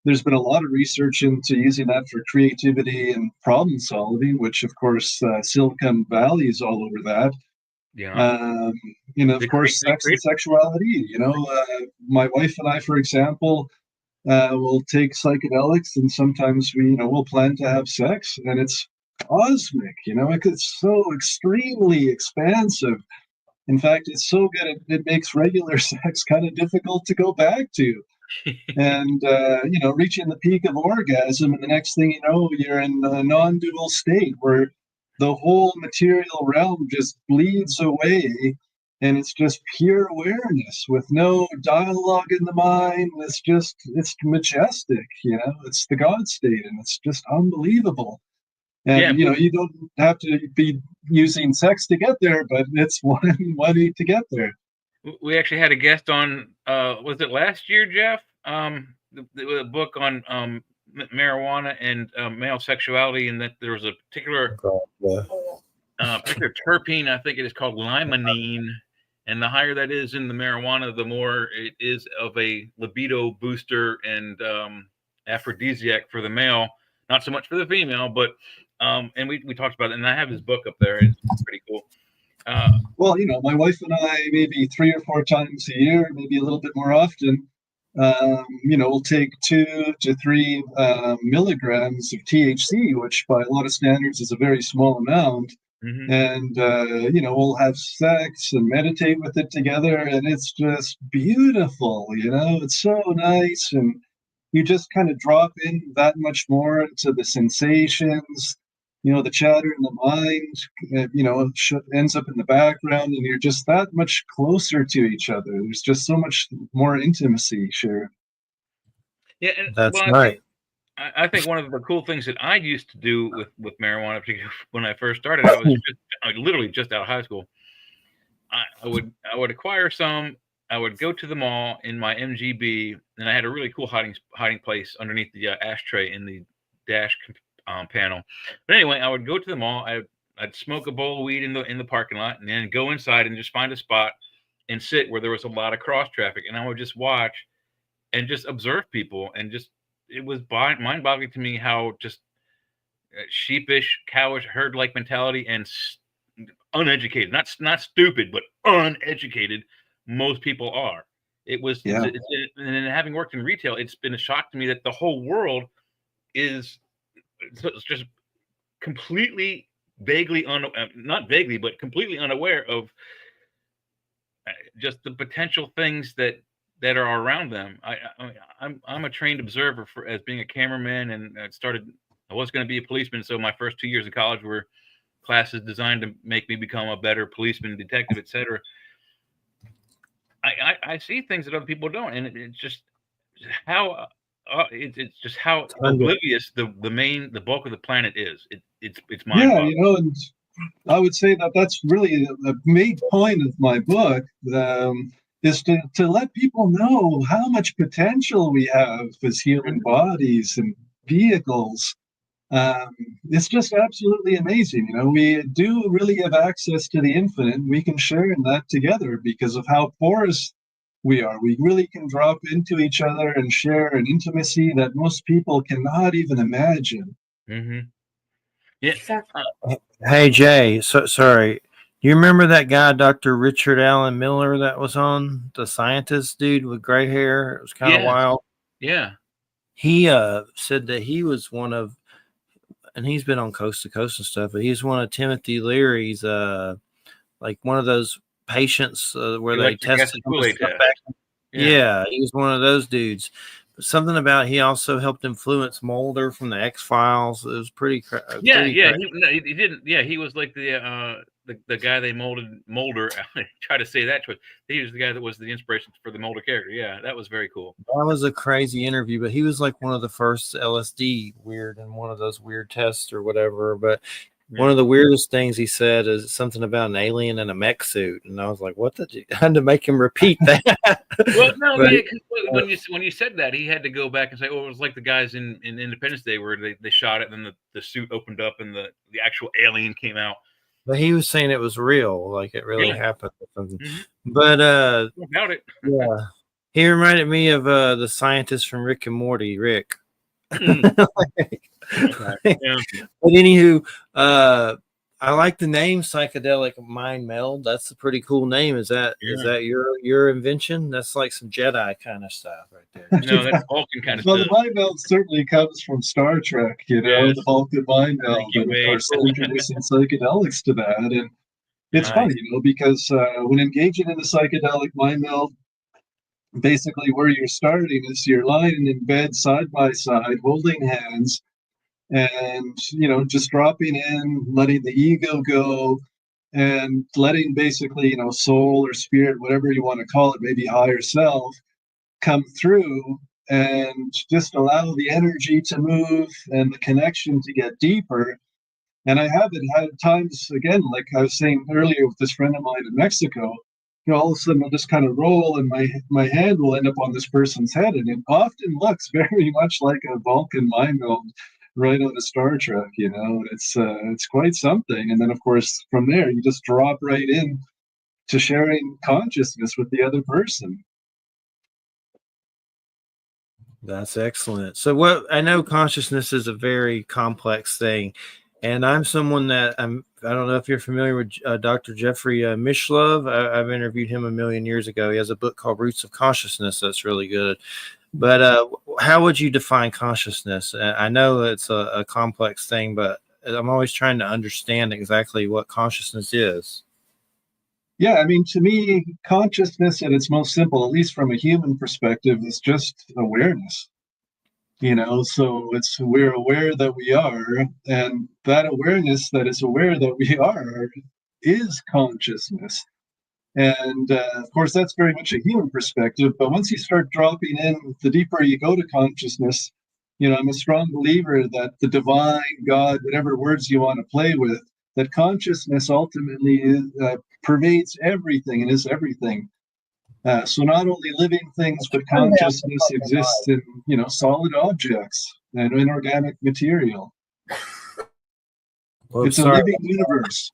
there's been a lot of research into using that for creativity and problem solving, which of course Silicon Valley is all over that. Yeah. Of course, sex and sexuality. My wife and I, for example, will take psychedelics, and sometimes we'll plan to have sex, and it's cosmic. It's so extremely expansive. In fact, it's so good it makes regular sex kind of difficult to go back to. And reaching the peak of orgasm, and the next thing you know, you're in a non-dual state where the whole material realm just bleeds away, and it's just pure awareness with no dialogue in the mind. It's majestic, it's the God state, and it's just unbelievable. And you don't have to be using sex to get there, but it's one way to get there. We actually had a guest on, was it last year, Jeff? The book on marijuana and male sexuality, and that there was a particular terpene, I think it is called limonene, and the higher that is in the marijuana, the more it is of a libido booster and aphrodisiac for the male, not so much for the female, but and we talked about it, and I have his book up there. It's pretty cool. Well, my wife and I, maybe 3 or 4 times a year, maybe a little bit more often, we'll take 2 to 3 milligrams of THC, which by a lot of standards is a very small amount. Mm-hmm. And, we'll have sex and meditate with it together, and it's just beautiful, it's so nice. And you just kind of drop in that much more into the sensations. The chatter in the mind, ends up in the background, and you're just that much closer to each other. There's just so much more intimacy shared. Yeah, that's right. I think one of the cool things that I used to do with marijuana, particularly when I first started, I was literally just out of high school. I would acquire some. I would go to the mall in my MGB, and I had a really cool hiding place underneath the ashtray in the dash panel. But anyway, I would go to the mall. I'd smoke a bowl of weed in the parking lot, and then go inside and just find a spot and sit where there was a lot of cross traffic, and I would just watch and just observe people, and just it was mind-boggling to me how just sheepish, cowish, herd-like mentality and uneducated, not stupid, but uneducated most people are. It was, Yeah. and having worked in retail, it's been a shock to me that the whole world is just completely not vaguely, but completely unaware of just the potential things that are around them. I'm a trained observer as being a cameraman, and I was going to be a policeman, so my first 2 years of college were classes designed to make me become a better policeman, detective, etc. I see things that other people don't, and it's just how it's just how oblivious the bulk of the planet is. It's mind-boggling. Yeah, and I would say that that's really the main point of my book, is to let people know how much potential we have as human bodies and vehicles. It's just absolutely amazing. We do really have access to the infinite. We can share in that together because of how porous we are. We really can drop into each other and share an intimacy that most people cannot even imagine. Mm-hmm. Yeah. Hey Jay, so sorry. You remember that guy, Dr. Richard Allen Miller, that was on the scientist dude with gray hair? It was kind of wild. Yeah. He said that he was one of, and he's been on Coast to Coast and stuff, but he's one of Timothy Leary's, like one of those patients where they tested back. Yeah, he was one of those dudes. Something about he also helped influence Mulder from the X-Files. It was pretty he didn't. Yeah, he was like the guy they molded Mulder. I try to say that to it. He was the guy that was the inspiration for the Mulder character. Yeah, that was very cool. That was a crazy interview, but he was like one of the first LSD weird and one of those weird tests or whatever. But one of the weirdest things he said is something about an alien in a mech suit, and I was like, "What did you?" I had to make him repeat that. Well, no, but, when you said that, he had to go back and say, "Oh, it was like the guys in Independence Day where they shot it, and then the suit opened up, and the actual alien came out." But he was saying it was real, like it really happened or something. Mm-hmm. But about it, yeah, he reminded me of the scientist from Rick and Morty, Rick. But anywho, I like the name Psychedelic Mindmeld. That's a pretty cool name. Is that your invention? That's like some Jedi kind of stuff right there. No, that's Vulcan kind of stuff. Well, the Mindmeld certainly comes from Star Trek, the Vulcan Mindmeld, and of course introducing psychedelics to that. And it's funny, because when engaging in the Psychedelic Mindmeld, basically where you're starting is you're lying in bed side by side, holding hands, and just dropping in, letting the ego go, and letting basically soul or spirit, whatever you want to call it, maybe higher self, come through and just allow the energy to move and the connection to get deeper. And I have had times, again, like I was saying earlier with this friend of mine in Mexico, all of a sudden I'll just kind of roll and my hand will end up on this person's head, and it often looks very much like a Vulcan mind meld right on a Star Trek. It's quite something. And then of course from there you just drop right in to sharing consciousness with the other person. That's excellent. So what I know, consciousness is a very complex thing. And I'm someone that I don't know if you're familiar with Dr. Jeffrey Mishlove. I've interviewed him a million years ago. He has a book called Roots of Consciousness that's really good. But how would you define consciousness? I know it's a complex thing, but I'm always trying to understand exactly what consciousness is. Yeah, I mean, to me, consciousness at its most simple, at least from a human perspective, is just awareness. So we're aware that we are, and that awareness that is aware that we are is consciousness. And of course, that's very much a human perspective. But once you start dropping in, the deeper you go to consciousness, I'm a strong believer that the divine, God, whatever words you want to play with, that consciousness ultimately pervades everything and is everything. So not only living things, but consciousness exists in, solid objects and inorganic material. It's a living universe.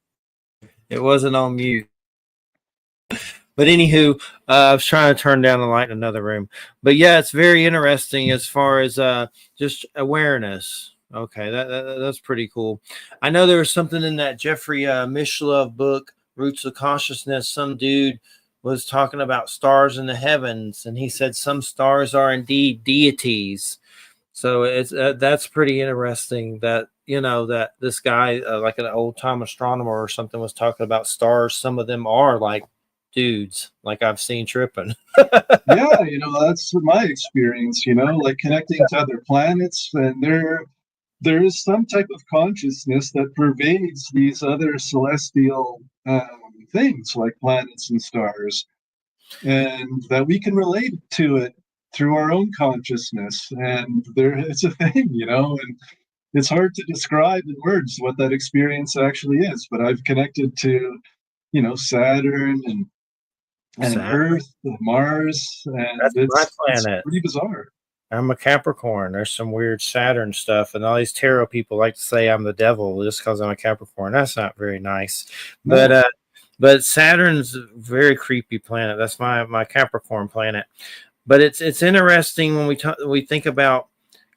It wasn't on mute. But anywho, I was trying to turn down the light in another room. But yeah, it's very interesting as far as just awareness. Okay, that's pretty cool. I know there was something in that Jeffrey Mishlove book, Roots of Consciousness. Some dude was talking about stars in the heavens, and he said some stars are indeed deities. So it's that's pretty interesting that that this guy like an old time astronomer or something was talking about stars. Some of them are like dudes, like I've seen tripping. Yeah, that's my experience, like connecting to other planets, and there is some type of consciousness that pervades these other celestial things like planets and stars, and that we can relate to it through our own consciousness. And it's a thing, and it's hard to describe in words what that experience actually is. But I've connected to, Saturn and Saturn. Earth and Mars, and That's my it's planet. pretty bizarre. I'm a Capricorn. There's some weird Saturn stuff, and all these tarot people like to say I'm the devil just because I'm a Capricorn. That's not very nice. No. But Saturn's a very creepy planet. That's my Capricorn planet. But it's interesting when we think about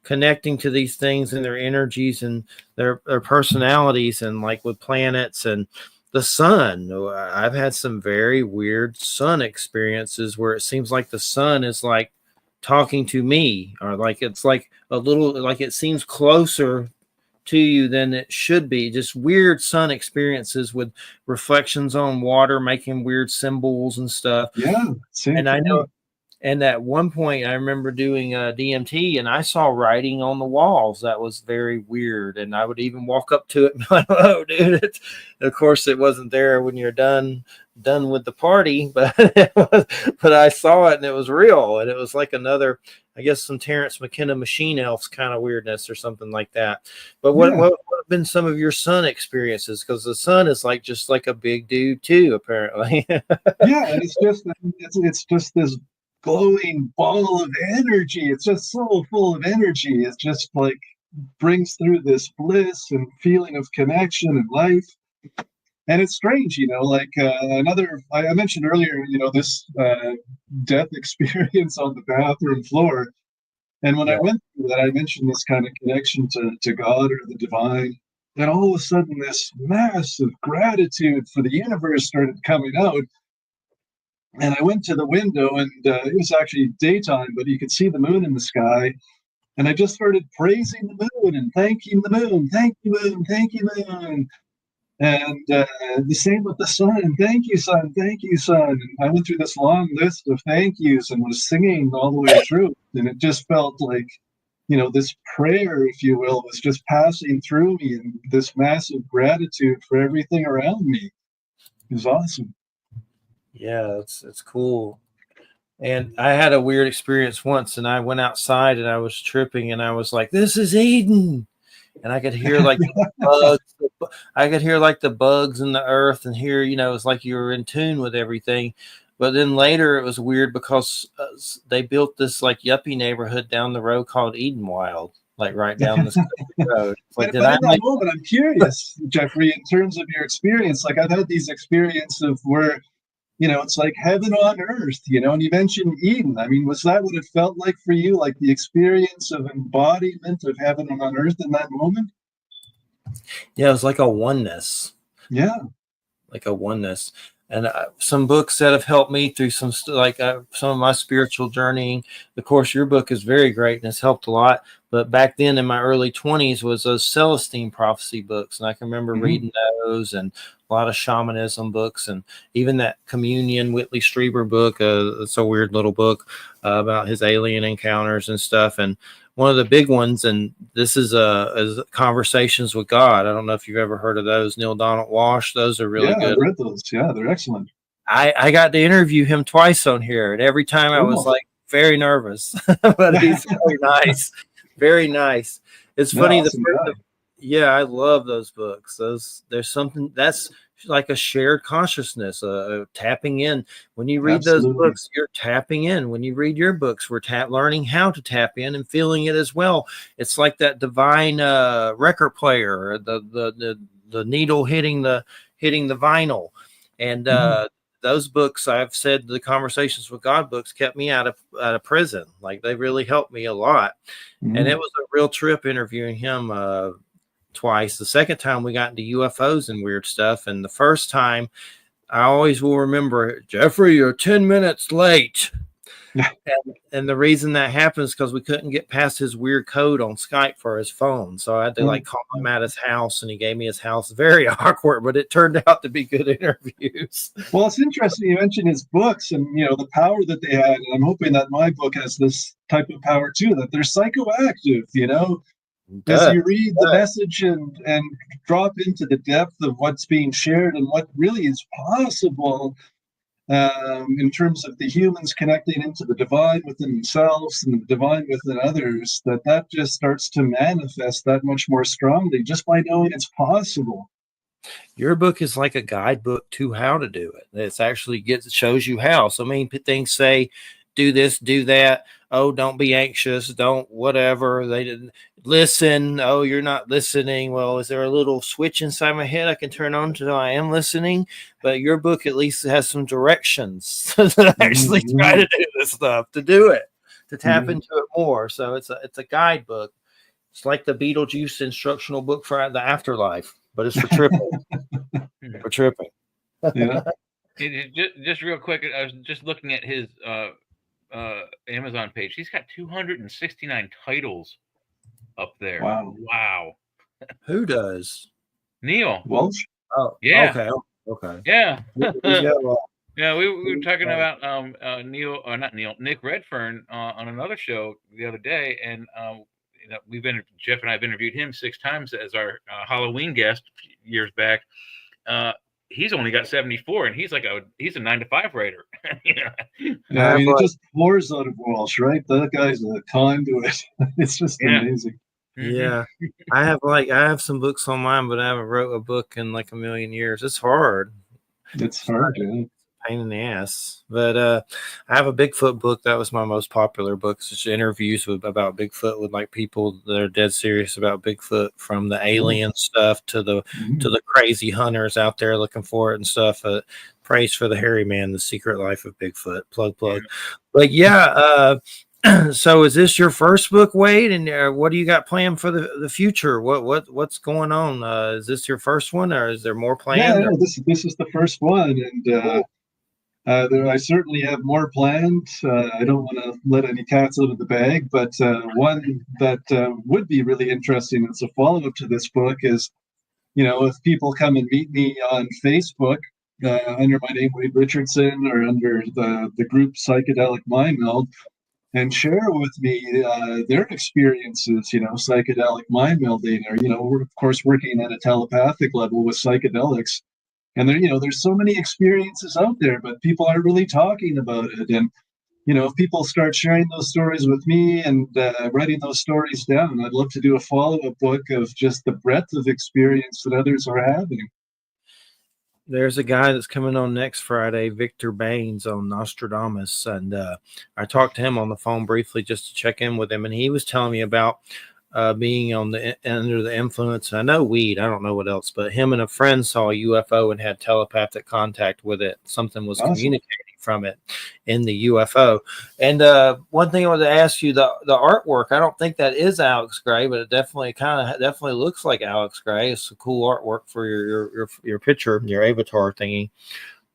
connecting to these things and their energies and their personalities, and like with planets and the sun. I've had some very weird sun experiences where it seems like the sun is like talking to me, or like it's like a little, like it seems closer to you than it should be. Just weird sun experiences with reflections on water making weird symbols and stuff. Yeah, same. And I know, and at one point I remember doing DMT, and I saw writing on the walls that was very weird, and I would even walk up to it and be like, "Oh, dude!" Of course, it wasn't there when you're done with the party, but but I saw it and it was real, and it was like another, I guess, some Terrence McKenna Machine Elves kind of weirdness or something like that. But what have been some of your sun experiences? Because the sun is like just like a big dude too, apparently. Yeah, and it's just this glowing ball of energy. It's just so full of energy. It's just like brings through this bliss and feeling of connection and life. And it's strange, like I mentioned earlier, this death experience on the bathroom floor. And when I went through that, I mentioned this kind of connection to God or the divine. And all of a sudden, this massive gratitude for the universe started coming out. And I went to the window, and it was actually daytime, but you could see the moon in the sky. And I just started praising the moon and thanking the moon. Thank you, moon. Thank you, moon. And the same with the sun. Thank you, sun. Thank you, sun. And I went through this long list of thank yous and was singing all the way through. And it just felt like, this prayer, if you will, was just passing through me, and this massive gratitude for everything around me. It was awesome. Yeah, it's cool. And I had a weird experience once, and I went outside and I was tripping, and I was like, "This is Eden." And I could hear like the bugs. I could hear like the bugs in the earth, and hear, it's like you were in tune with everything. But then later it was weird because they built this like yuppie neighborhood down the road called Edenwild, like right down the road. Like, but in that moment, I'm curious, Jeffrey, in terms of your experience. Like, I've had these experiences of where, it's like heaven on earth, and you mentioned Eden. I mean, was that what it felt like for you? Like the experience of embodiment of heaven on earth in that moment? Yeah, it was like a oneness. Yeah. Like a oneness. And some books that have helped me through some of my spiritual journeying. Of course, your book is very great and has helped a lot. But back then in my early 20s was those Celestine prophecy books. And I can remember reading those, and a lot of shamanism books, and even that Communion Whitley Strieber book. It's a weird little book about his alien encounters and stuff. And one of the big ones, and this is Conversations with God. I don't know if you've ever heard of those. Neil Donald Walsh. Those are really good. I read those. Yeah, they're excellent. I got to interview him twice on here, and every time I was like very nervous, but he's very nice. Very nice. It's funny. Awesome I love those books. There's something that's like a shared consciousness, tapping in. When you read those books, you're tapping in. When you read your books, we're learning how to tap in and feeling it as well. It's like that divine record player, the needle hitting the vinyl, and those books, I've said the Conversations with God books kept me out of prison. Like they really helped me a lot. And it was a real trip interviewing him twice. The second time we got into UFOs and weird stuff. And the first time, I always will remember, Jeffrey, you're 10 minutes late. And the reason that happens because we couldn't get past his weird code on Skype for his phone. So I had to like call him at his house, and he gave me his house. Very awkward, but it turned out to be good interviews. Well, it's interesting you mentioned his books and, you know, the power that they had. And I'm hoping that my book has this type of power too, that they're psychoactive, you know, as you read the message and drop into the depth of what's being shared and what really is possible. In terms of the humans connecting into the divine within themselves and the divine within others, that just starts to manifest that much more strongly just by knowing it's possible. Your book is like a guidebook to how to do it. It's actually shows you how. So many things say, do this, do that. Oh, don't be anxious. Don't whatever. They didn't listen. Oh, you're not listening. Well, is there a little switch inside my head I can turn on until I am listening? But your book at least has some directions to actually try to do this stuff, to do it, to tap into it more. So it's a guidebook. It's like the Beetlejuice instructional book for the afterlife, but it's for tripping. For tripping. Yeah. Just real quick, I was just looking at his Amazon page. He's got 269 titles up there. Wow. Who does? Neil Welch? Oh, yeah. Okay. Yeah. Yeah, we were talking about Nick Redfern on another show the other day, and you know, Jeff and I have interviewed him 6 times as our Halloween guest years back. He's only got 74, and he's a 9-to-5 writer. Yeah, I mean, it just pours out of Walsh, right? That guy's a conduit. It's just amazing. Yeah, I have some books on mine, but I haven't wrote a book in like a million years. It's hard. It's hard, yeah. Pain in the ass. But I have a Bigfoot book. That was my most popular book. It's just interviews about Bigfoot with like people that are dead serious about Bigfoot, from the alien stuff to the crazy hunters out there looking for it and stuff. Praise for the hairy man, the secret life of Bigfoot. Plug. But yeah, so is this your first book, Wade? And what do you got planned for the future? What's going on? Is this your first one, or is there more planned? Yeah, this is the first one, and I certainly have more planned. I don't want to let any cats out of the bag, but one that would be really interesting as a follow-up to this book is, you know, if people come and meet me on Facebook under my name, Wade Richardson, or under the group Psychedelic Mindmeld, and share with me their experiences, you know, psychedelic mind melding, or, you know, we're of course working at a telepathic level with psychedelics. And there, you know, there's so many experiences out there, but people aren't really talking about it. And, you know, if people start sharing those stories with me and writing those stories down, I'd love to do a follow-up book of just the breadth of experience that others are having. There's a guy that's coming on next Friday, Victor Baines, on Nostradamus. And I talked to him on the phone briefly just to check in with him. And he was telling me about being under the influence. I know weed, I don't know what else, but him and a friend saw a UFO and had telepathic contact with it. Something was communicating from it in the UFO. And one thing I wanted to ask you, the artwork, I don't think that is Alex Gray, but it definitely looks like Alex Gray. It's a cool artwork for your picture, your avatar thingy.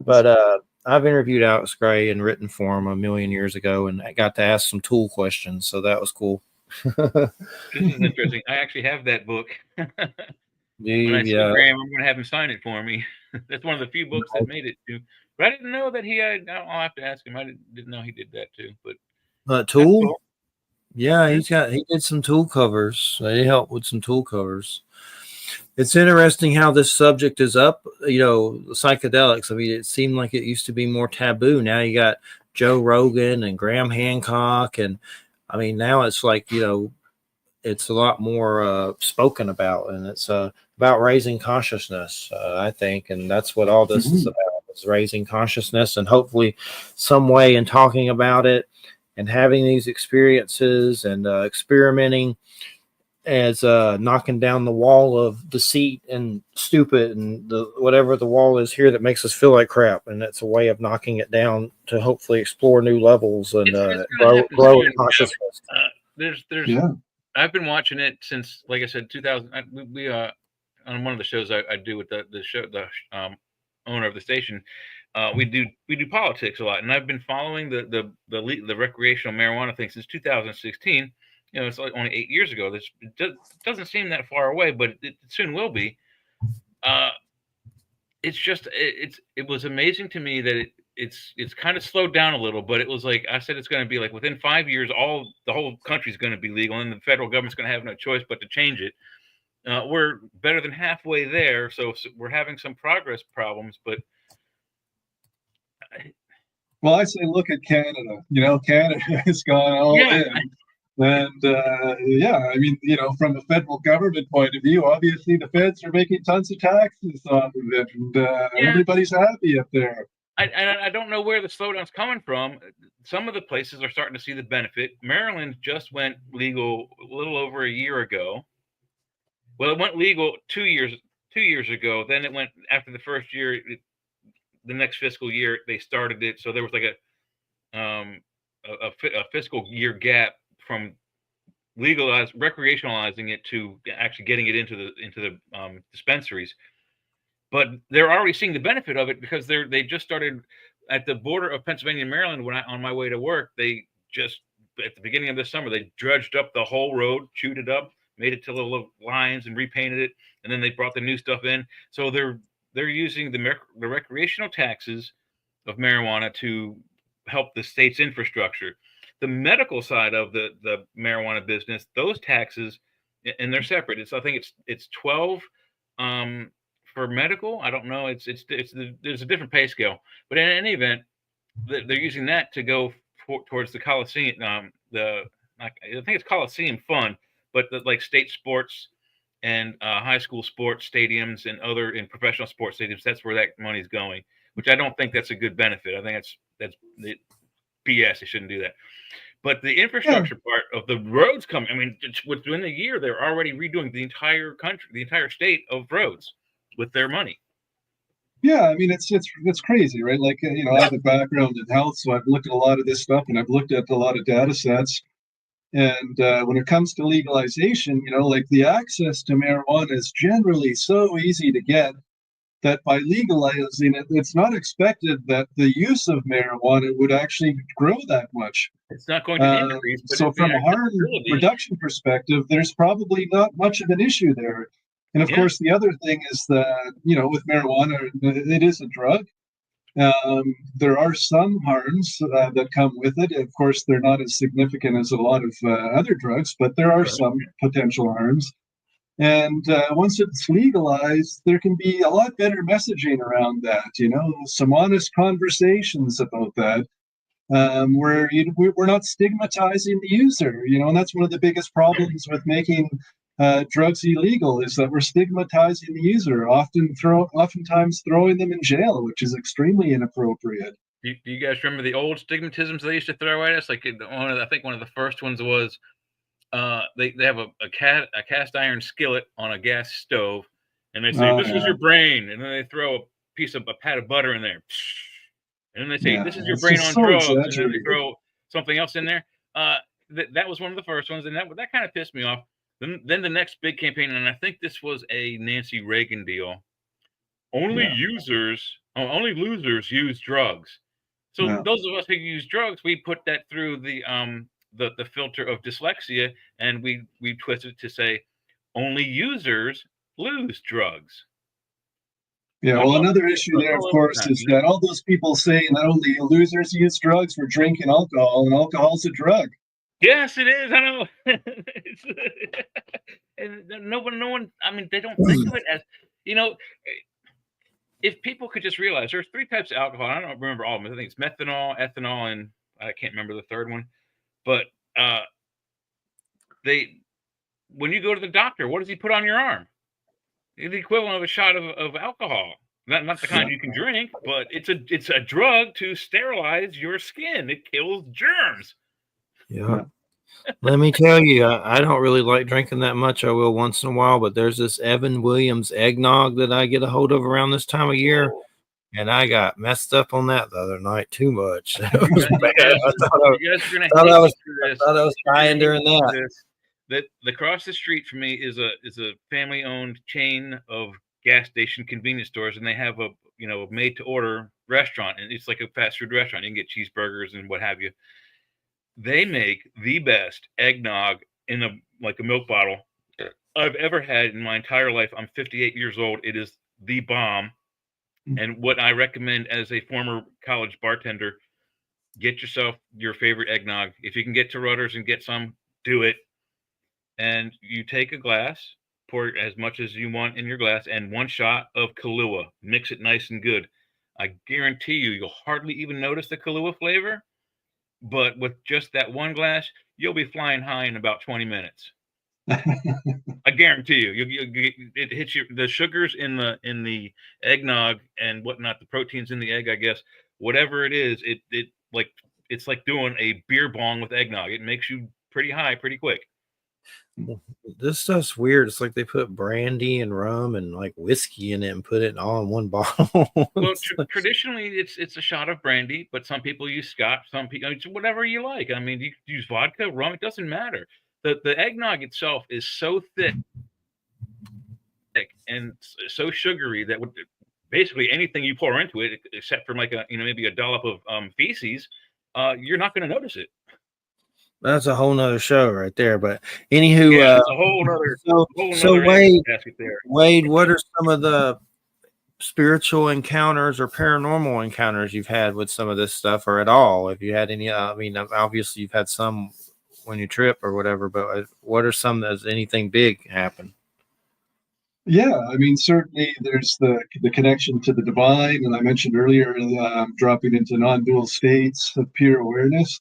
But I've interviewed Alex Gray in written form a million years ago, and I got to ask some tool questions, so that was cool. This is interesting. I actually have that book. When I see Graham, I'm going to have him sign it for me. That's one of the few books that made it too. But I didn't know that he had. I'll have to ask him. I didn't know he did that too. But tool, cool. Yeah, he did some tool covers. They helped with some tool covers. It's interesting how this subject is up. You know, psychedelics. I mean, it seemed like it used to be more taboo. Now you got Joe Rogan and Graham Hancock, and I mean, now it's like, you know, it's a lot more spoken about, and it's about raising consciousness, I think, and that's what all this is about, is raising consciousness, and hopefully some way in talking about it and having these experiences and experimenting as knocking down the wall of deceit and stupid and the whatever the wall is here that makes us feel like crap, and it's a way of knocking it down to hopefully explore new levels and grow in consciousness. There's Yeah. I've been watching it since, like I said, 2000. We on one of the shows I do with the owner of the station, we do politics a lot, and I've been following the recreational marijuana thing since 2016. You know, it's like only 8 years ago. It doesn't seem that far away, but it soon will be. It's just it was amazing to me that it's kind of slowed down a little, but it was like I said, it's going to be like within 5 years, the whole country's going to be legal, and the federal government's going to have no choice but to change it. We're better than halfway there, so we're having some progress problems, but. Well, I say look at Canada. You know, Canada has gone all in. And I mean, you know, from a federal government point of view, obviously the feds are making tons of taxes off of it, and everybody's happy up there. I don't know where the slowdown's coming from. Some of the places are starting to see the benefit. Maryland just went legal a little over a year ago. Well, it went legal 2 years ago. Then it went after the first year. The next fiscal year they started it, so there was like a fiscal year gap from recreationalizing it to actually getting it into the dispensaries. But they're already seeing the benefit of it because they just started at the border of Pennsylvania and Maryland. When on my way to work, they just at the beginning of this summer they dredged up the whole road, chewed it up, made it to little lines, and repainted it, and then they brought the new stuff in. So they're using the recreational taxes of marijuana to help the state's infrastructure. The medical side of the marijuana business, those taxes, and they're separate. I think it's 12 for medical. I don't know. There's a different pay scale, but in any event, they're using that to go towards the Coliseum. I think it's Coliseum Fund, but like state sports and high school sports stadiums and in professional sports stadiums. That's where that money's going, which I don't think that's a good benefit. I think that's BS. They shouldn't do that. But the infrastructure part of the roads coming, I mean, within a year, they're already redoing the entire country, the entire state of roads with their money. Yeah, I mean, it's crazy, right? Like, you know, I have a background in health, so I've looked at a lot of this stuff, and I've looked at a lot of data sets. And when it comes to legalization, you know, like the access to marijuana is generally so easy to get that by legalizing it, it's not expected that the use of marijuana would actually grow that much. It's not going to increase. So from a harm reduction perspective, there's probably not much of an issue there. And of course, the other thing is that, you know, with marijuana, it is a drug. There are some harms that come with it. Of course, they're not as significant as a lot of other drugs, but there are some potential harms. And once it's legalized, there can be a lot better messaging around that, you know, some honest conversations about that, where we're not stigmatizing the user, you know, and that's one of the biggest problems with making drugs illegal is that we're stigmatizing the user, oftentimes throwing them in jail, which is extremely inappropriate. Do you guys remember the old stigmatisms they used to throw at us? Like I think one of the first ones was they have a cast iron skillet on a gas stove, and they say, "This is your brain," and then they throw a pat of butter in there, and then they say, "This is your brain on drugs," and then they throw something else in there. That was one of the first ones, and that kind of pissed me off. Then the next big campaign, and I think this was a Nancy Reagan deal. Only losers use drugs. So those of us who use drugs, we put that through the filter of dyslexia, and we twist it to say only users lose drugs. Yeah, well, another issue there, of course, is that all those people saying that only losers use drugs were drinking alcohol, and alcohol's a drug. Yes, it is. I know. And no one. I mean, they don't think of it as, you know. If people could just realize there's 3 types of alcohol. I don't remember all of them. I think it's methanol, ethanol, and I can't remember the third one. But when you go to the doctor, what does he put on your arm? It's the equivalent of a shot of alcohol. Not the kind you can drink, but it's a drug to sterilize your skin. It kills germs. Yeah. Let me tell you, I don't really like drinking that much. I will once in a while, but there's this Evan Williams eggnog that I get a hold of around this time of year, and I got messed up on that the other night too much. It was bad. You guys are gonna hate me for this. I thought I was dying during that. That across the street from me is a family-owned chain of gas station convenience stores, and they have a made-to-order restaurant, and it's like a fast food restaurant. You can get cheeseburgers and what have you. They make the best eggnog in a milk bottle I've ever had in my entire life. I'm 58 years old. It is the bomb. And what I recommend as a former college bartender, get yourself your favorite eggnog. If you can get to Rutter's and get some, do it. And you take a glass, pour as much as you want in your glass, and 1 shot of Kahlua. Mix it nice and good. I guarantee you'll hardly even notice the Kahlua flavor. But with just that 1 glass, you'll be flying high in about 20 minutes. I guarantee you. It hits you. The sugars in the eggnog and whatnot, the proteins in the egg, I guess, whatever it is, it's like doing a beer bong with eggnog. It makes you pretty high pretty quick. This stuff's weird. It's like they put brandy and rum and like whiskey in it and put it all in one bottle. Well, traditionally it's a shot of brandy, but some people use scotch. Some people, whatever you like. I mean, you can use vodka, rum. It doesn't matter. The eggnog itself is so thick and so sugary that basically anything you pour into it, except for like maybe a dollop of feces, you're not going to notice it. That's a whole nother show right there. But anywho, it's a whole nother. So Wade, what are some of the spiritual encounters or paranormal encounters you've had with some of this stuff, or at all? If you had any, I mean, obviously you've had some when you trip or whatever, but what are some that's anything big happen? Yeah, I mean, certainly there's the connection to the divine, and I mentioned earlier dropping into non-dual states of pure awareness.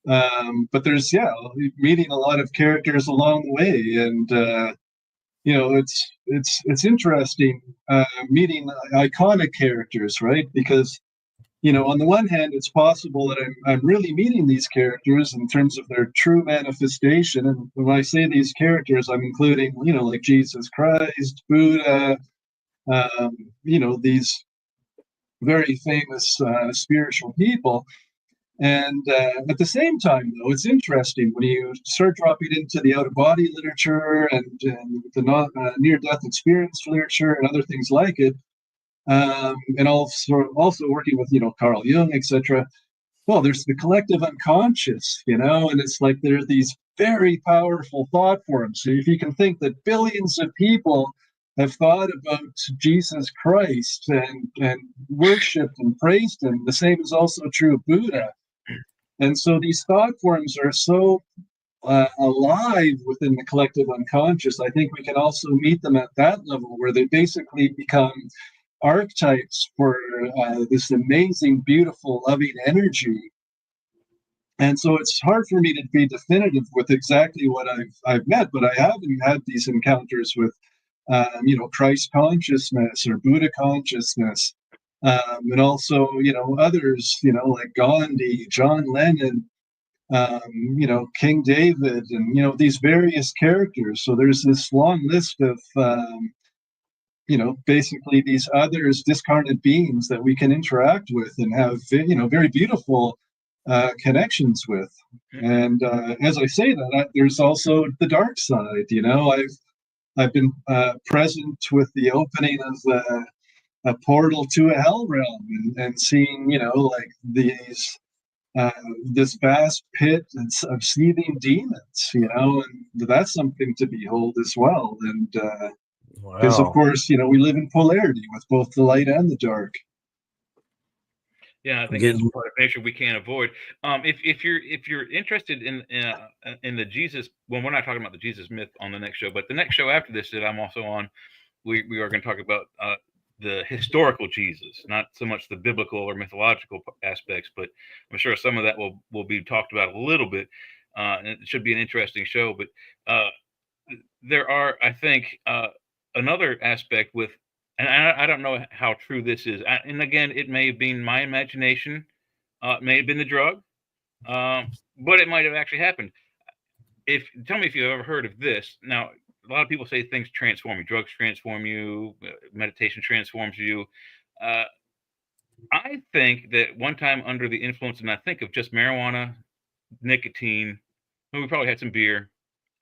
But there's meeting a lot of characters along the way, and it's interesting meeting iconic characters, right? Because on the one hand, it's possible that I'm really meeting these characters in terms of their true manifestation, and when I say these characters, I'm including like Jesus Christ, Buddha, these very famous spiritual people. And at the same time, though, it's interesting when you start dropping into the out-of-body literature and the near-death experience literature and other things like it, and also working with Carl Jung, etc. Well, there's the collective unconscious, and it's like there are these very powerful thought forms. So if you can think that billions of people have thought about Jesus Christ and worshipped and praised him, the same is also true of Buddha. And so these thought forms are so alive within the collective unconscious. I think we can also meet them at that level where they basically become archetypes for this amazing, beautiful, loving energy. And so it's hard for me to be definitive with exactly what I've met, but I haven't had these encounters with, Christ consciousness or Buddha consciousness. And also, others, like Gandhi, John Lennon, King David, and, these various characters. So there's this long list of, basically these others, discarnate beings that we can interact with and have, very beautiful connections with. And as I say that, there's also the dark side. I've been present with the opening of a portal to a hell realm and seeing, like these this vast pit of seething demons, and that's something to behold as well. And because of course, we live in polarity with both the light and the dark. Yeah, I think that's part of nature we can't avoid. If you're interested in the Jesus, well, we're not talking about the Jesus myth on the next show, but the next show after this that I'm also on, we are going to talk about the historical Jesus, not so much the biblical or mythological aspects, but I'm sure some of that will be talked about a little bit. And it should be an interesting show. But there are, I think, another aspect with. And I don't know how true this is. And again, it may have been my imagination. It may have been the drug, but it might have actually happened. tell me if you've ever heard of this. Now, a lot of people say things transform you, drugs transform you, meditation transforms you. Uh, I think that one time under the influence, and I think of just marijuana, nicotine, and we probably had some beer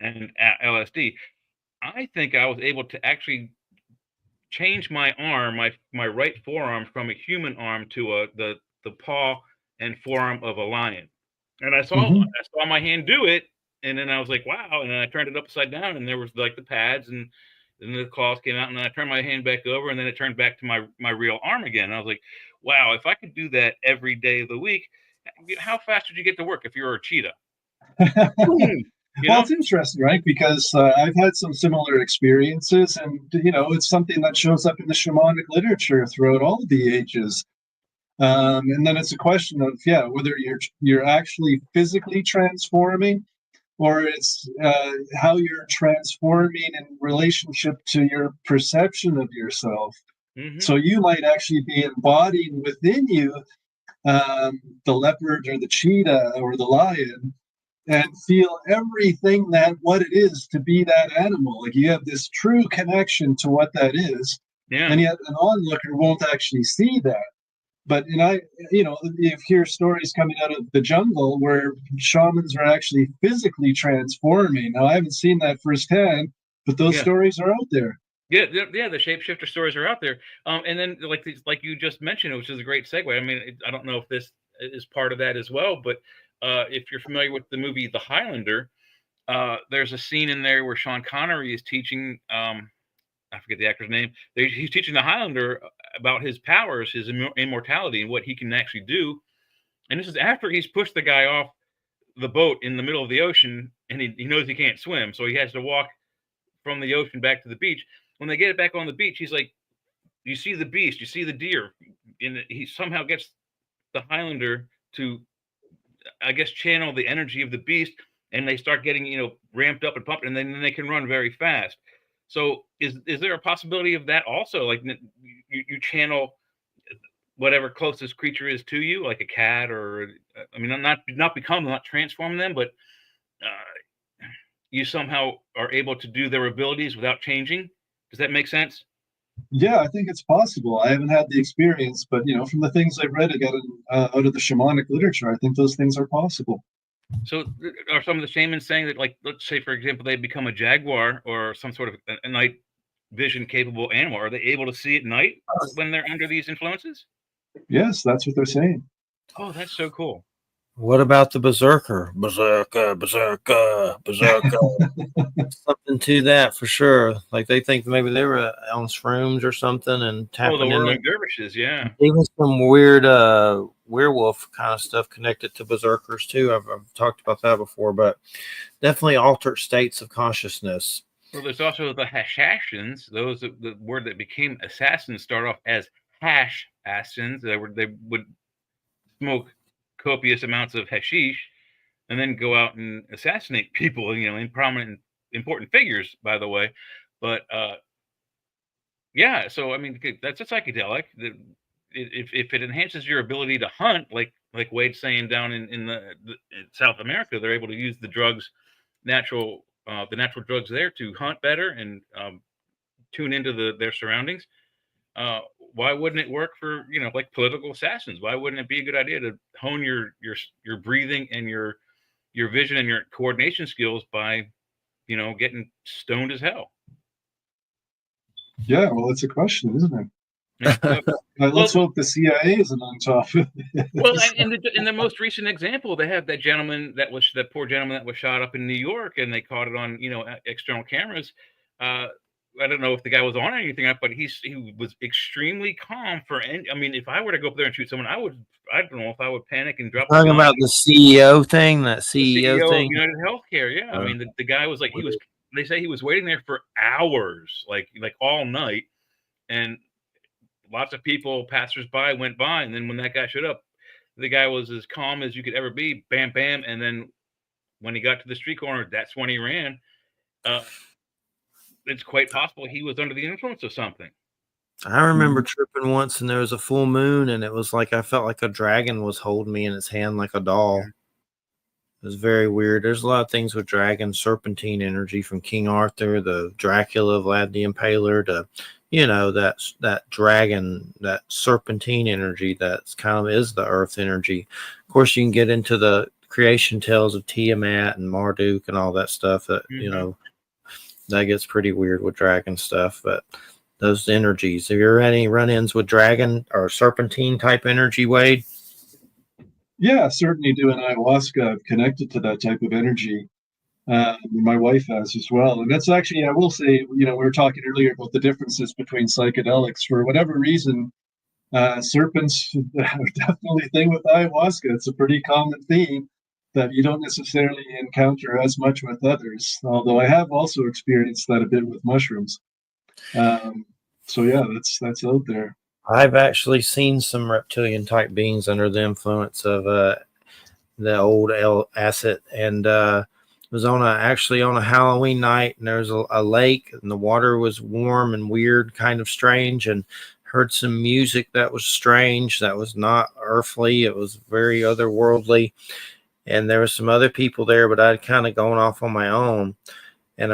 and LSD. I think I was able to actually change my arm, my right forearm, from a human arm to the paw and forearm of a lion. And I saw my hand do it, and then I was like, wow. And then I turned it upside down, and there was like the pads, and then the claws came out, and then I turned my hand back over, and then it turned back to my real arm again. And I was like, wow, if I could do that every day of the week, how fast would you get to work if you were a cheetah? Well, it's interesting, right? Because I've had some similar experiences, and it's something that shows up in the shamanic literature throughout all of the ages. And then it's a question of whether you're actually physically transforming, or it's how you're transforming in relationship to your perception of yourself. Mm-hmm. So you might actually be embodying within you the leopard or the cheetah or the lion, and feel everything what it is to be that animal. Like you have this true connection to what that is, and yet an onlooker won't actually see that. But you hear stories coming out of the jungle where shamans are actually physically transforming. Now, I haven't seen that firsthand, but those stories are out there. Yeah, the shapeshifter stories are out there. And then like you just mentioned, which is a great segue. I mean, I don't know if this is part of that as well, but if you're familiar with the movie The Highlander, there's a scene in there where Sean Connery is teaching, I forget the actor's name. He's teaching the Highlander about his powers, his immortality, and what he can actually do. And this is after he's pushed the guy off the boat in the middle of the ocean, and he knows he can't swim, so he has to walk from the ocean back to the beach. When they get it back on the beach, he's like, you see the beast, you see the deer. And he somehow gets the Highlander to, I guess, channel the energy of the beast, and they start getting, ramped up and pumped, and then they can run very fast. So is there a possibility of that also? Like you channel whatever closest creature is to you, like a cat, or I mean, not transform them, but you somehow are able to do their abilities without changing. Does that make sense? Yeah, I think it's possible. I haven't had the experience, but from the things I've read out of the shamanic literature, I think those things are possible. So are some of the shamans saying that, like, let's say, for example, they become a jaguar or some sort of a night vision capable animal? Are they able to see at night when they're under these influences? Yes, that's what they're saying. Oh, that's so cool. What about the berserker? Berserker. Something to that for sure. Like they think maybe they were on shrooms or something and tapping the whirling dervishes, yeah. Even some weird werewolf kind of stuff connected to berserkers too. I've talked about that before, but definitely altered states of consciousness. Well, there's also the hashashins. Those the word that became assassins start off as hash assassins. They would smoke copious amounts of hashish and then go out and assassinate people, in prominent, important figures, by the way. But so I mean, that's a psychedelic. If it enhances your ability to hunt, like Wade's saying down in South America, they're able to use the drugs, the natural drugs there to hunt better and tune into their surroundings. Why wouldn't it work for like political assassins? Why wouldn't it be a good idea to hone your breathing and your vision and your coordination skills by getting stoned as hell? Yeah, well, it's a question, isn't it? Let's hope the CIA isn't on top of it. Well, in the most recent example, they have that poor gentleman that was shot up in New York, and they caught it on external cameras. I don't know if the guy was on anything, but he was extremely calm I mean, if I were to go up there and shoot someone, I don't know if I would panic and drop. Talking about the CEO thing, that CEO thing, of United Healthcare. Yeah, I mean, the guy was like, they say he was waiting there for hours, like all night, and lots of people, passersby, went by, and then when that guy showed up, the guy was as calm as you could ever be. Bam, bam, and then when he got to the street corner, that's when he ran. It's quite possible he was under the influence of something. I remember tripping once, and there was a full moon, and it was like I felt like a dragon was holding me in its hand like a doll. It was very weird. There's a lot of things with dragon, serpentine energy from King Arthur, the Dracula, Vlad the Impaler, to, you know, that dragon, that serpentine energy that's kind of is the earth energy. Of course, you can get into the creation tales of Tiamat and Marduk and all that stuff that, you know, that gets pretty weird with dragon stuff. But those energies, have you ever had any run-ins with dragon or serpentine type energy, Wade? Yeah, certainly doing ayahuasca. I've connected to that type of energy. My wife has as well. And that's actually, I will say, you know, we were talking earlier about the differences between psychedelics. For whatever reason, serpents are definitely a thing with ayahuasca. It's a pretty common theme that you don't necessarily encounter as much with others. Although I have also experienced that a bit with mushrooms. So yeah, that's out there. I've actually seen some reptilian type beings under the influence of the old acid, and it was actually on a Halloween night, and there was a lake, and the water was warm and weird, kind of strange, and heard some music that was strange, that was not earthly. It was very otherworldly, and there was some other people there, but I'd kind of gone off on my own. And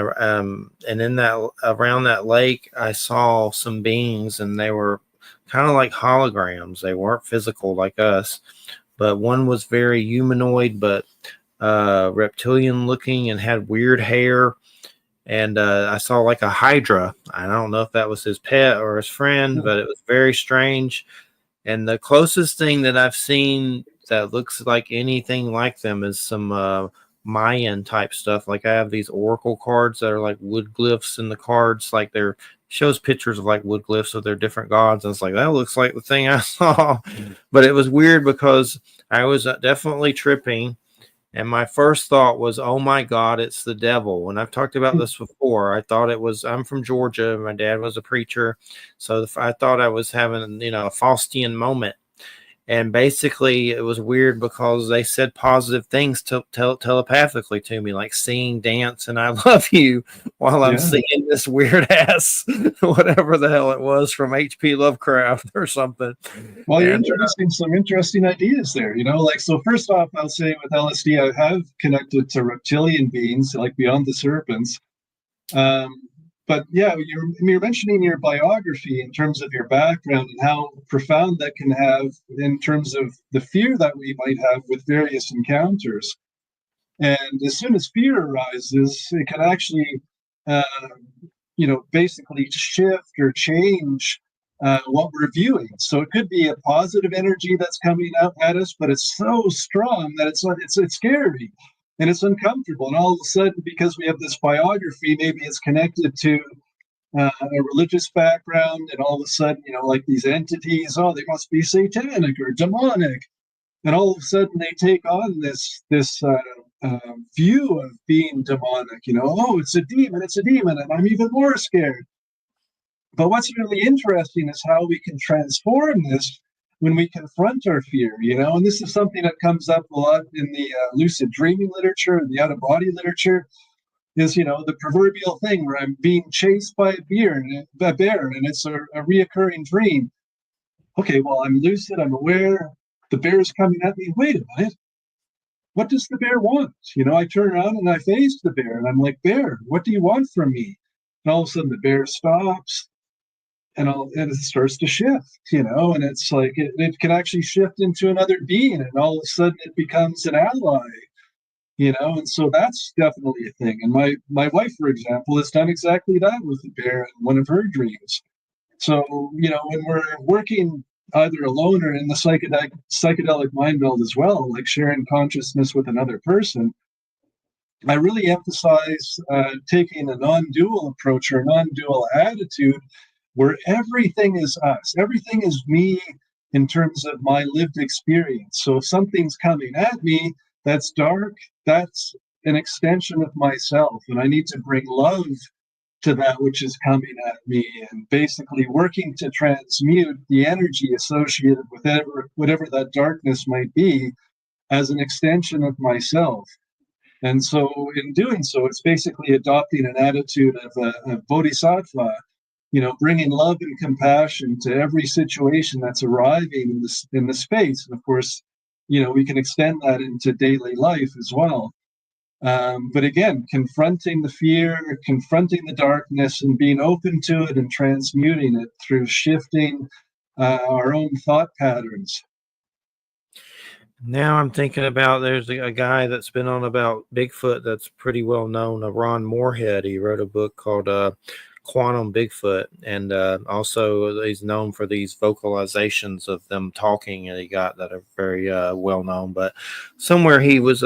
in that, around that lake, I saw some beings, and they were kind of like holograms. They weren't physical like us, but one was very humanoid, but reptilian looking, and had weird hair. And I saw like a hydra. I don't know if that was his pet or his friend, but it was very strange. And the closest thing that I've seen that looks like anything like them is some Mayan type stuff. Like I have these oracle cards that are like wood glyphs in the cards, like they're shows pictures of like wood glyphs of their different gods. And it's like, that looks like the thing I saw. But it was weird because I was definitely tripping. And my first thought was, oh my God, it's the devil. And I've talked about this before. I thought it was, I'm from Georgia. My dad was a preacher. So I thought I was having, you know, a Faustian moment. And basically, it was weird because they said positive things telepathically to me, like sing, dance, and I love you, while I'm singing this weird ass, whatever the hell it was from H.P. Lovecraft or something. Well, you're introducing some interesting ideas there, you know, like, so first off, I'll say with LSD, I have connected to reptilian beings, like beyond the serpents. But yeah, you're mentioning your biography in terms of your background and how profound that can have in terms of the fear that we might have with various encounters. And as soon as fear arises, it can actually, you know, basically shift or change what we're viewing. So it could be a positive energy that's coming out at us, but it's so strong that it's scary. And it's uncomfortable. And all of a sudden, because we have this biography, maybe it's connected to a religious background. And all of a sudden, you know, like these entities, oh, they must be satanic or demonic. And all of a sudden, they take on this view of being demonic. You know, oh, it's a demon, and I'm even more scared. But what's really interesting is how we can transform this when we confront our fear, you know, and this is something that comes up a lot in the lucid dreaming literature and the out-of-body literature, is, you know, the proverbial thing where I'm being chased by a bear, and it's a reoccurring dream. Okay, well, I'm lucid, I'm aware, the bear's coming at me. Wait a minute, what does the bear want? You know, I turn around and I face the bear, and I'm like, bear, what do you want from me? And all of a sudden the bear stops. And it starts to shift, you know, and it's like it can actually shift into another being, and all of a sudden it becomes an ally, you know, and so that's definitely a thing. And my wife, for example, has done exactly that with the bear in one of her dreams. So, you know, when we're working either alone or in the psychedelic mind meld as well, like sharing consciousness with another person, I really emphasize taking a non-dual approach or a non-dual attitude, where everything is us, everything is me in terms of my lived experience. So if something's coming at me that's dark, that's an extension of myself, and I need to bring love to that which is coming at me, and basically working to transmute the energy associated with whatever that darkness might be as an extension of myself. And so in doing so, it's basically adopting an attitude of a bodhisattva, you know, bringing love and compassion to every situation that's arriving in the space. And of course, we can extend that into daily life as well. But again, confronting the fear, confronting the darkness, and being open to it and transmuting it through shifting our own thought patterns. Now I'm thinking about, there's a guy that's been on about Bigfoot that's pretty well known, Ron Moorhead. He wrote a book called Quantum Bigfoot, and also he's known for these vocalizations of them talking that he got that are very well known. But somewhere he was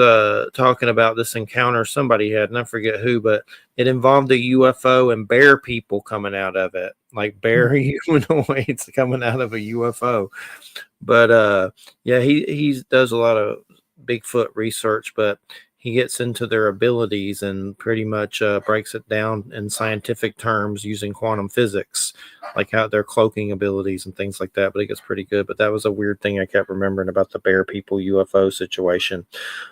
talking about this encounter somebody had, and I forget who, but it involved a UFO and bear people coming out of it, like bear humanoids coming out of a UFO. But yeah, he does a lot of Bigfoot research, but he gets into their abilities and pretty much breaks it down in scientific terms using quantum physics, like how their cloaking abilities and things like that. But it gets pretty good. But that was a weird thing I kept remembering about the bear people UFO situation.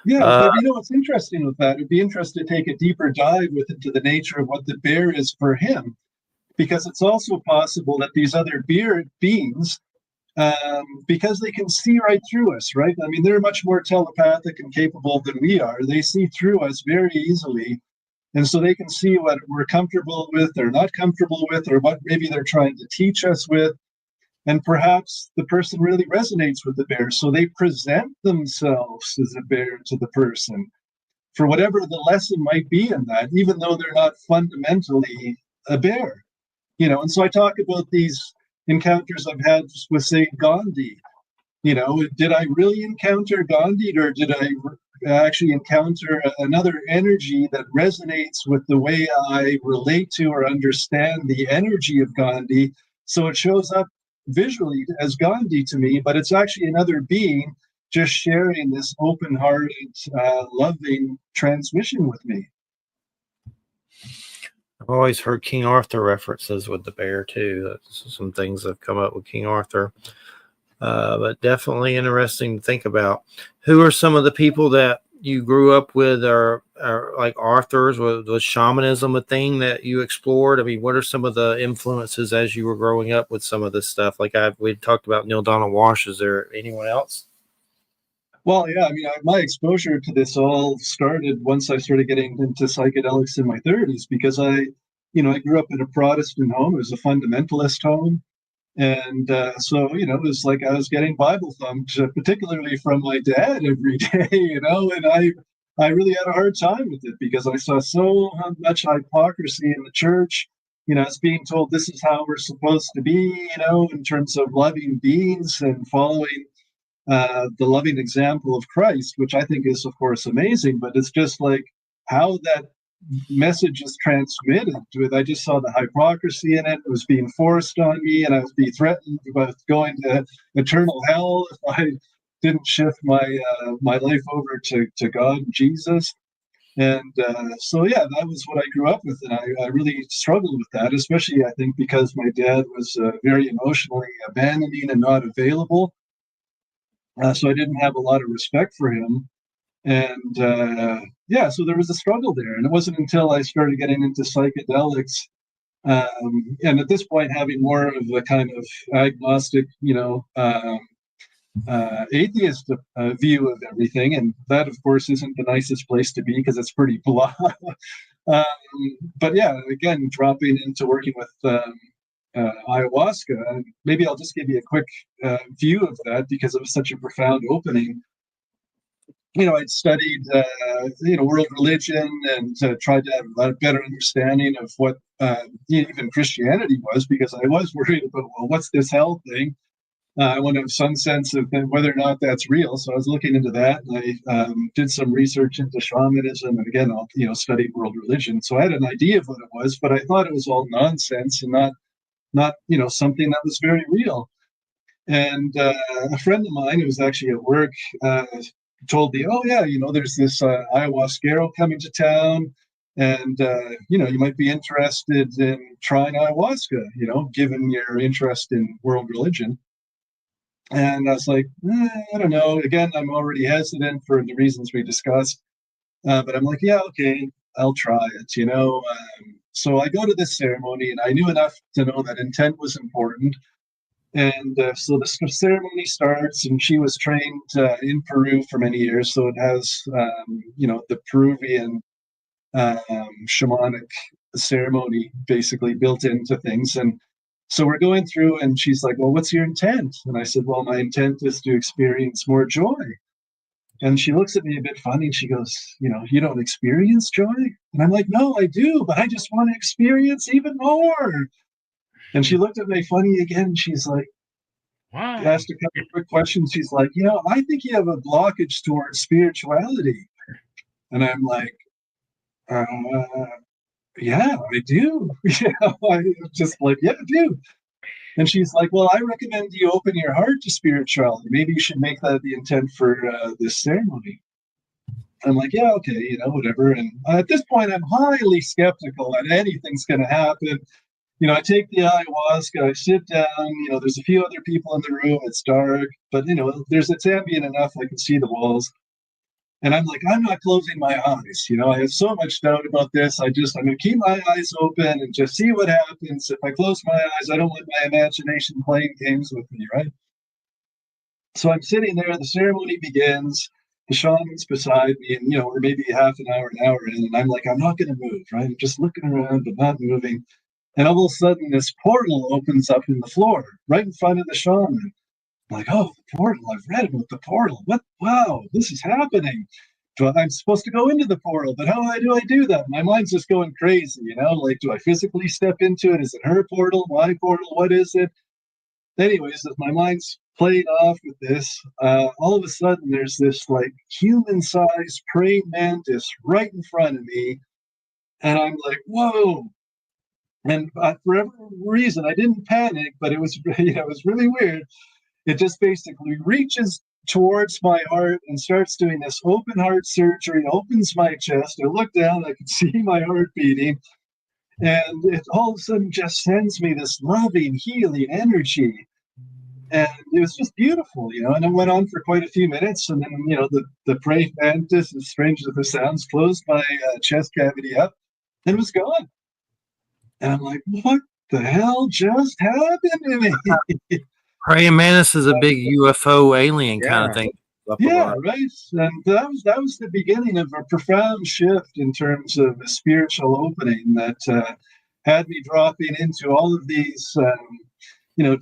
Yeah, but what's interesting with that, it'd be interesting to take a deeper dive into the nature of what the bear is for him, because it's also possible that these other beings, because they can see right through us, right? I mean, they're much more telepathic and capable than we are. They see through us very easily. And so they can see what we're comfortable with or not comfortable with, or what maybe they're trying to teach us with. And perhaps the person really resonates with the bear. So they present themselves as a bear to the person for whatever the lesson might be in that, even though they're not fundamentally a bear. And so I talk about these encounters I've had with, say, Gandhi. Did I really encounter Gandhi, or did I actually encounter another energy that resonates with the way I relate to or understand the energy of Gandhi? So it shows up visually as Gandhi to me, but it's actually another being just sharing this open-hearted, loving transmission with me. I've always heard King Arthur references with the bear too. That's some things that have come up with King Arthur. But definitely interesting to think about. Who are some of the people that you grew up with, or like Arthur's? Was shamanism a thing that you explored? I mean, what are some of the influences as you were growing up with some of this stuff? Like we talked about Neil Donald Walsh. Is there anyone else? Well, yeah, I mean, my exposure to this all started once I started getting into psychedelics in my 30s, because I grew up in a Protestant home. It was a fundamentalist home. And so, it was like I was getting Bible thumped, particularly from my dad every day, and I really had a hard time with it, because I saw so much hypocrisy in the church. It's being told this is how we're supposed to be, in terms of loving beings and following the loving example of Christ, which I think is, of course, amazing. But it's just like how that message is transmitted with. I just saw the hypocrisy in it. It was being forced on me, and I was being threatened with going to eternal hell if I didn't shift my life over to God and Jesus. And so, yeah, that was what I grew up with, and I really struggled with that, especially, I think, because my dad was very emotionally abandoning and not available. So I didn't have a lot of respect for him. And yeah, so there was a struggle there. And it wasn't until I started getting into psychedelics, and at this point having more of a kind of agnostic, atheist view of everything. And that, of course, isn't the nicest place to be, because it's pretty blah. But yeah, again, dropping into working with ayahuasca, maybe I'll just give you a quick view of that, because it was such a profound opening. I'd studied, world religion, and tried to have a better understanding of what even Christianity was, because I was worried about, well, what's this hell thing? I want to have some sense of whether or not that's real. So I was looking into that, and I did some research into shamanism, and again, I'll studied world religion. So I had an idea of what it was, but I thought it was all nonsense and not something that was very real. And a friend of mine who was actually at work told me, oh yeah, there's this ayahuasquero coming to town, and you might be interested in trying ayahuasca, given your interest in world religion. And I was like, I don't know. Again, I'm already hesitant for the reasons we discussed, but I'm like, yeah, okay, I'll try it. So I go to this ceremony, and I knew enough to know that intent was important. And so the ceremony starts, and she was trained in Peru for many years, so it has, the Peruvian shamanic ceremony basically built into things. And so we're going through, and she's like, well, what's your intent? And I said, well, my intent is to experience more joy. And she looks at me a bit funny, and she goes, you don't experience joy? And I'm like, no, I do, but I just want to experience even more. And she looked at me funny again. She's like, Wow. asked a couple of quick questions. She's like, I think you have a blockage towards spirituality. And I'm like, yeah, I do. I just like, yeah, I do. And she's like, well, I recommend you open your heart to spirituality. Maybe you should make that the intent for this ceremony. I'm like, yeah, okay, whatever. And at this point, I'm highly skeptical that anything's going to happen. I take the ayahuasca, I sit down, there's a few other people in the room, it's dark, but, it's ambient enough, I can see the walls. And I'm like, I'm not closing my eyes. I have so much doubt about this. I'm going to keep my eyes open and just see what happens. If I close my eyes, I don't want my imagination playing games with me, right? So I'm sitting there, the ceremony begins, the shaman's beside me, and, we're maybe half an hour in, and I'm like, I'm not going to move, right? I'm just looking around, but not moving. And all of a sudden, this portal opens up in the floor, right in front of the shaman. I'm like, oh, the portal, I've read about the portal. What? Wow, this is happening. So I'm supposed to go into the portal, but how do I do that? My mind's just going crazy, like, do I physically step into it? Is it her portal, my portal? What is it? Anyways, as my mind's played off with this, all of a sudden there's this like human-sized praying mantis right in front of me. And I'm like, whoa. And for whatever reason, I didn't panic, but it was, it was really weird. It just basically reaches towards my heart and starts doing this open heart surgery, opens my chest. I look down, I can see my heart beating. And it all of a sudden just sends me this loving, healing energy. And it was just beautiful, and it went on for quite a few minutes. And then, the praying mantis, as strange as it sounds, closed my chest cavity up and was gone. And I'm like, what the hell just happened to me? Praying mantis is a big UFO alien kind of thing. Yeah, right. And that was the beginning of a profound shift in terms of a spiritual opening that had me dropping into all of these,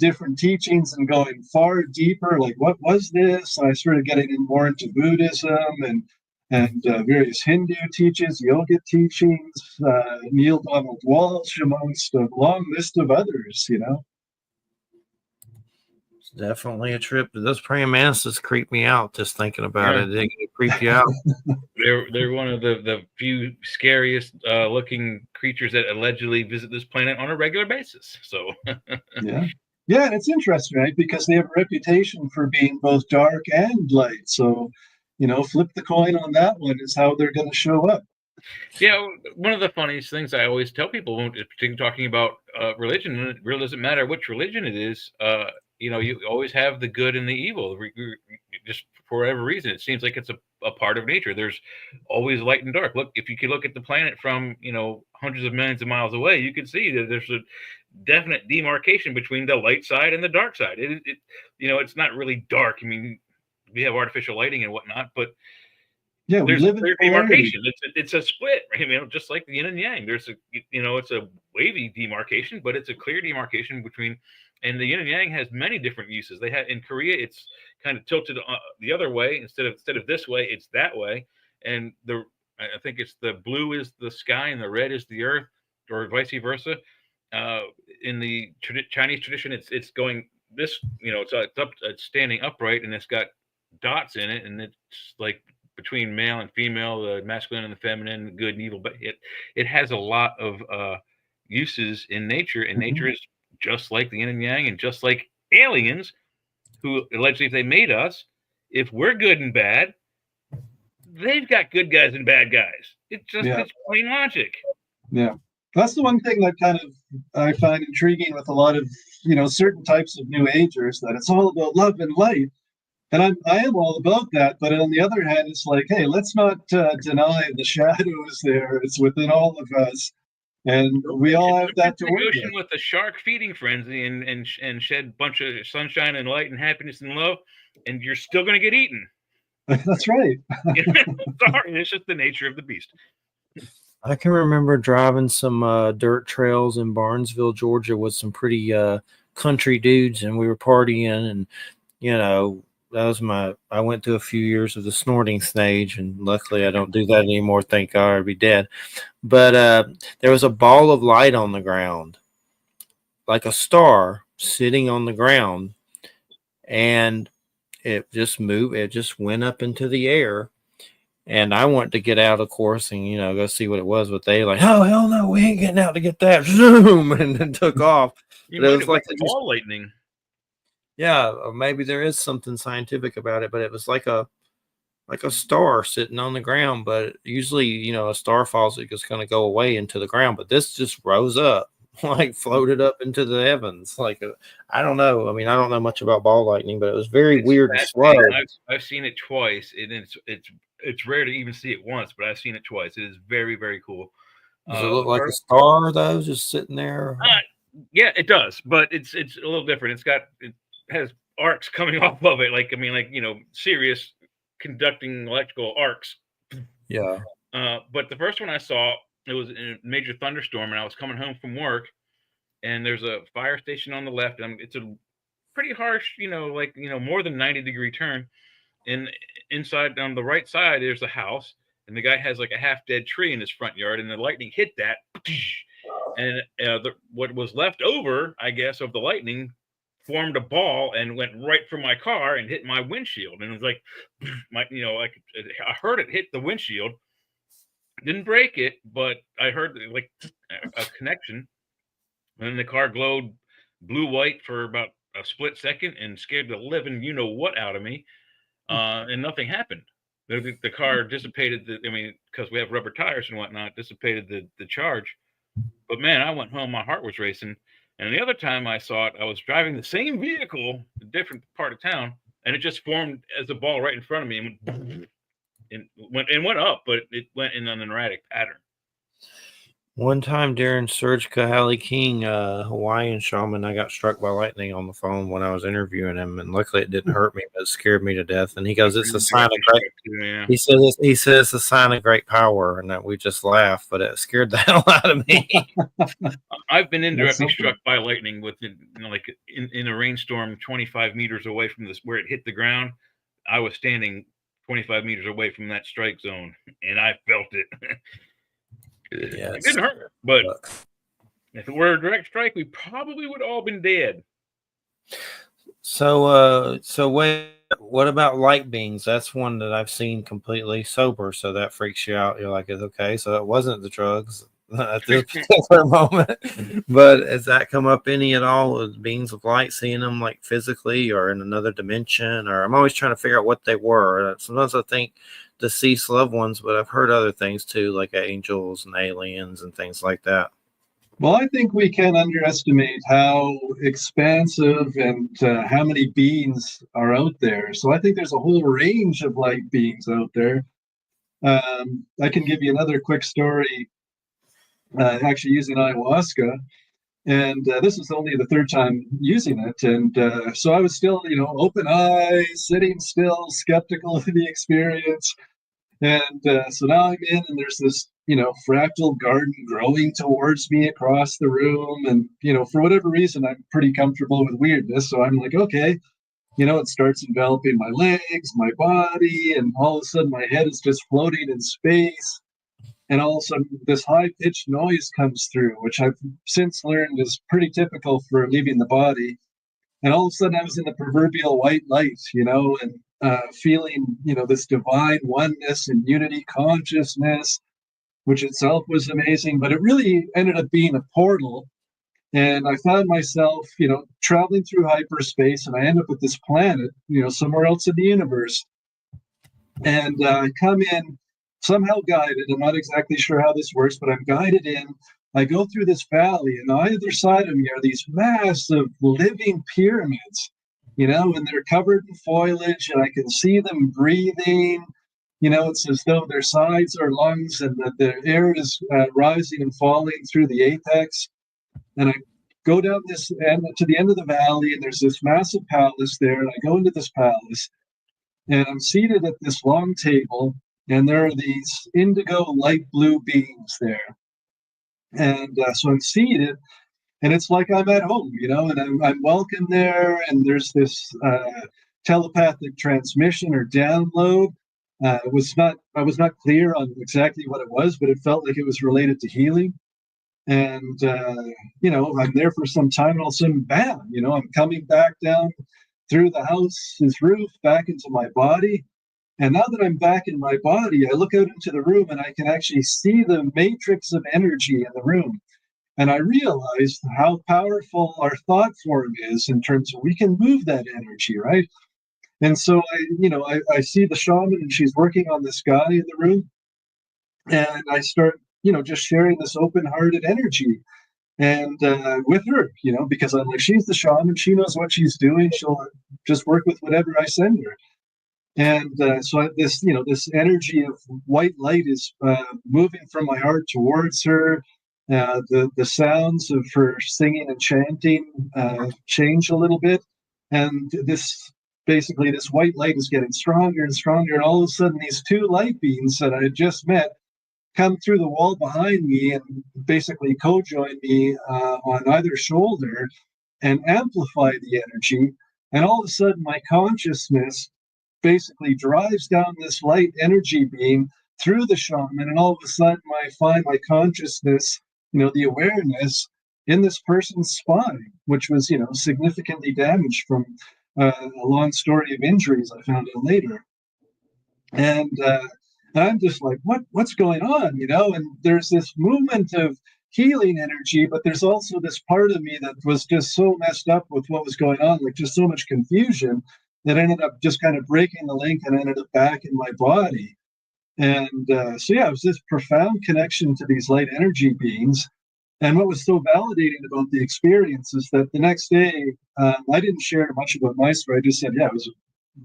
different teachings and going far deeper. Like, what was this? And I started getting more into Buddhism and various Hindu teachings, yoga teachings, Neil Donald Walsh, amongst a long list of others, It's definitely a trip. Those praying mantises creep me out just thinking about it. They creep you out. They're one of the few scariest looking creatures that allegedly visit this planet on a regular basis. So yeah, and it's interesting, right? Because they have a reputation for being both dark and light. So, flip the coin on that one is how they're going to show up. Yeah, one of the funniest things I always tell people, particularly talking about religion, and it really doesn't matter which religion it is. You always have the good and the evil. Just for whatever reason, it seems like it's a part of nature. There's always light and dark. Look, if you could look at the planet from hundreds of millions of miles away, you can see that there's a definite demarcation between the light side and the dark side. It's not really dark. I mean, we have artificial lighting and whatnot, but yeah, there's a clear demarcation. It's a split, right? Just like the yin and yang. There's it's a wavy demarcation, but it's a clear demarcation between. And the yin and yang has many different uses. They have in Korea, it's kind of tilted the other way instead of this way, it's that way. And I think it's the blue is the sky and the red is the earth, or vice versa. In the Chinese tradition, it's going this. It's standing upright and it's got dots in it, and it's like between male and female, the masculine and the feminine, good and evil. But it has a lot of uses in nature, and nature is just like the yin and yang, and just like aliens, who allegedly, if they made us, if we're good and bad, they've got good guys and bad guys. It's plain logic. Yeah, that's the one thing that kind of I find intriguing with a lot of certain types of New Agers, that it's all about love and light. And I am all about that, but on the other hand, it's like, hey, let's not deny the shadows there. It's within all of us. And we all have that to work ocean with. with a shark feeding frenzy and shed a bunch of sunshine and light and happiness and love, and you're still going to get eaten. That's right. Sorry, it's just the nature of the beast. I can remember driving some dirt trails in Barnesville, Georgia, with some pretty country dudes, and we were partying, and that was I went through a few years of the snorting stage, and luckily I don't do that anymore. Thank God, I'd be dead. But there was a ball of light on the ground, like a star sitting on the ground, and it just moved. It just went up into the air. And I wanted to get out, of course, and go see what it was. But they like, oh hell no, we ain't getting out to get that. Zoom, and then took off. You but might it was have like ball lightning. Yeah, or maybe there is something scientific about it. But it was like a star sitting on the ground. But usually, a star falls, it's just going to go away into the ground. But this just rose up, like floated up into the heavens. Like I don't know. I mean, I don't know much about ball lightning, but it was very weird and slow. I've seen it twice, and it's rare to even see it once, but I've seen it twice. It is very, very cool. Does it look like a star though, just sitting there? Yeah, it does, but it's a little different. It has arcs coming off of it, like serious conducting electrical arcs. Yeah. But the first one I saw, it was in a major thunderstorm, and I was coming home from work, and there's a fire station on the left, and it's a pretty harsh, more than 90-degree turn. And inside on the right side, there's a house, and the guy has like a half-dead tree in his front yard, and the lightning hit that, and what was left over, I guess, of the lightning formed a ball and went right for my car and hit my windshield. And it was like, I heard it hit the windshield, didn't break it, but I heard like a connection, and the car glowed blue-white for about a split second and scared the living what out of me. And nothing happened. The car dissipated because we have rubber tires and whatnot, dissipated the charge. But man, I went home, my heart was racing. And the other time I saw it, I was driving the same vehicle, a different part of town, and it just formed as a ball right in front of me and went up, but it went in an erratic pattern. One time during Serge Kahali King, Hawaiian shaman, I got struck by lightning on the phone when I was interviewing him, and luckily it didn't hurt me, but it scared me to death. And he goes, "It's a sign of great." Yeah. He says it's a sign of great power, and that we just laughed, but it scared the hell out of me. I've been indirectly struck by lightning with in a rainstorm 25 meters away from where it hit the ground. I was standing 25 meters away from that strike zone, and I felt it. Yes. It didn't hurt, but if it were a direct strike, we probably would all been dead. So wait, what about light beings? That's one that I've seen completely sober, so that freaks you out. You're like, it's okay. So it wasn't the drugs at this particular moment, but has that come up any at all with beings of light, seeing them like physically or in another dimension? Or I'm always trying to figure out what they were. Sometimes I think deceased loved ones, but I've heard other things too, like angels and aliens and things like that. Well, I think we can underestimate how expansive and how many beings are out there. So I think there's a whole range of light beings out there. I can give you another quick story, actually using ayahuasca. And this is only the third time using it. And so I was still, open eyes, sitting still, skeptical of the experience. And so now I'm in, and there's this, fractal garden growing towards me across the room. And, for whatever reason, I'm pretty comfortable with weirdness. So I'm like, okay, it starts enveloping my legs, my body, and all of a sudden my head is just floating in space. And all of a sudden this high-pitched noise comes through, which I've since learned is pretty typical for leaving the body. And all of a sudden I was in the proverbial white light, and feeling, this divine oneness and unity consciousness, which itself was amazing. But it really ended up being a portal. And I found myself, traveling through hyperspace, and I end up with this planet, somewhere else in the universe. And I come in somehow guided. I'm not exactly sure how this works, but I'm guided in. I go through this valley, and on either side of me are these massive living pyramids, and they're covered in foliage, and I can see them breathing. It's as though their sides are lungs and that the air is rising and falling through the apex. And I go down this end to the end of the valley, and there's this massive palace there. And I go into this palace, and I'm seated at this long table, and there are these indigo light blue beings there. And so I'm seated, and it's like I'm at home, and I'm welcome there. And there's this telepathic transmission or download. I was not clear on exactly what it was, but it felt like it was related to healing. And I'm there for some time, and all of a sudden, bam! I'm coming back down through the house's roof back into my body. And now that I'm back in my body, I look out into the room, and I can actually see the matrix of energy in the room. And I realized how powerful our thought form is in terms of we can move that energy, right? And so I see the shaman, and she's working on this guy in the room, and I start just sharing this open-hearted energy and with her, because I'm like, she's the shaman, she knows what she's doing, she'll just work with whatever I send her. And so this energy of white light is moving from my heart towards her. The sounds of her singing and chanting change a little bit, and this white light is getting stronger and stronger. And all of a sudden, these two light beings that I had just met come through the wall behind me and basically co-join me on either shoulder and amplify the energy. And all of a sudden, my consciousness basically drives down this light energy beam through the shaman, and all of a sudden I find my consciousness, the awareness in this person's spine, which was, significantly damaged from a long story of injuries I found out later. And I'm just like, what's going on, And there's this movement of healing energy, but there's also this part of me that was just so messed up with what was going on, like just so much confusion, that ended up just kind of breaking the link and ended up back in my body. And it was this profound connection to these light energy beings. And what was so validating about the experience is that the next day, I didn't share much about my story. I just said, it was a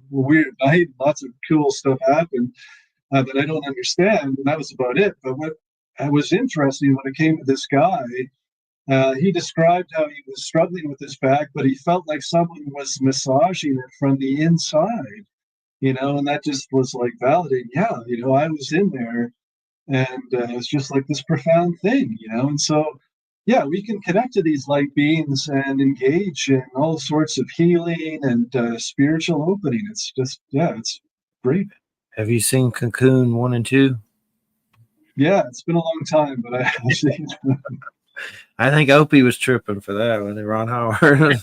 weird night. Lots of cool stuff happened that I don't understand. And that was about it. But what was interesting when it came to this guy, he described how he was struggling with his back, but he felt like someone was massaging it from the inside, and that just was like validating. Yeah, I was in there, and it's just like this profound thing, And so, we can connect to these light beings and engage in all sorts of healing and spiritual opening. It's just, it's great. Have you seen Cocoon 1 and 2? Yeah, it's been a long time, but I have seen it. I think Opie was tripping for that when Ron Howard. those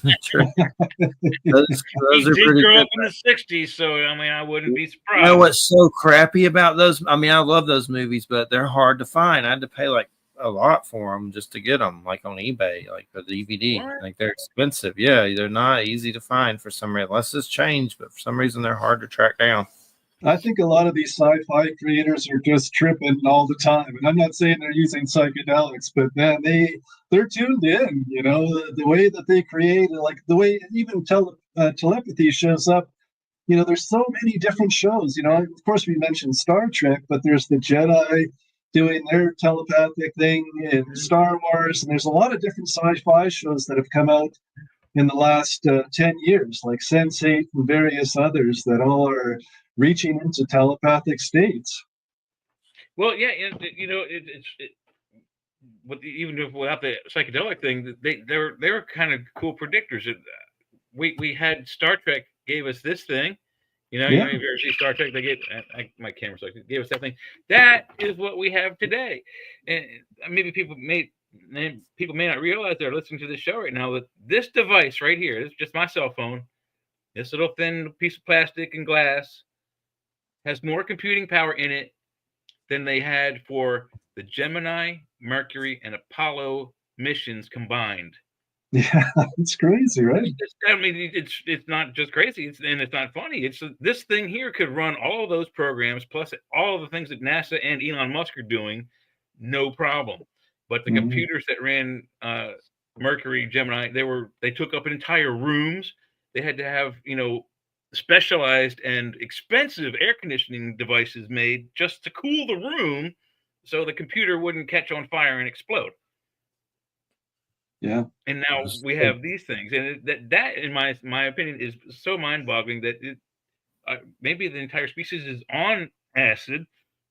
are pretty grow up in the 60s, so I wouldn't be surprised. You know what's so crappy about those? I love those movies, but they're hard to find. I had to pay like a lot for them just to get them, like on eBay, like for the DVD. What? Like they're expensive. Yeah, they're not easy to find for some reason. Unless it's changed, but for some reason they're hard to track down. I think a lot of these sci-fi creators are just tripping all the time. And I'm not saying they're using psychedelics, but man, they're tuned in, the way that they create, like the way even telepathy shows up. There's so many different shows, of course we mentioned Star Trek, but there's the Jedi doing their telepathic thing in Star Wars. And there's a lot of different sci-fi shows that have come out in the last 10 years, like Sense8 and various others that all are reaching into telepathic states. Well, yeah, even without the psychedelic thing, they were kind of cool predictors. We had Star Trek gave us this thing, if you ever see Star Trek, they gave my camera gave us that thing. That is what we have today, and maybe people may not realize they're listening to this show right now that this device right here, this is just my cell phone, this little thin piece of plastic and glass, has more computing power in it than they had for the Gemini, Mercury, and Apollo missions combined. Yeah, it's crazy, right? It's not just crazy, it's not funny. It's this thing here could run all those programs plus all the things that NASA and Elon Musk are doing, no problem. But the computers that ran Mercury, Gemini, they took up entire rooms. They had to have specialized and expensive air conditioning devices made just to cool the room so the computer wouldn't catch on fire and explode. Yeah. And now we have these things, and that in my opinion is so mind-boggling that maybe the entire species is on acid.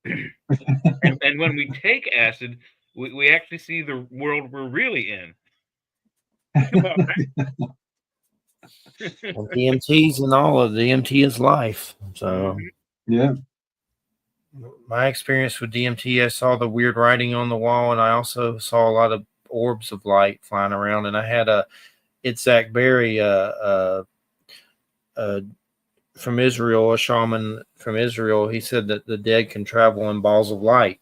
and when we take acid, we actually see the world we're really in. Think about that. Well, DMT's and all of DMT is life. So Yeah. my experience with DMT, I saw the weird writing on the wall, and I also saw a lot of orbs of light flying around. And I had Itzhak Berry, from Israel, a shaman from Israel. He said that the dead can travel in balls of light.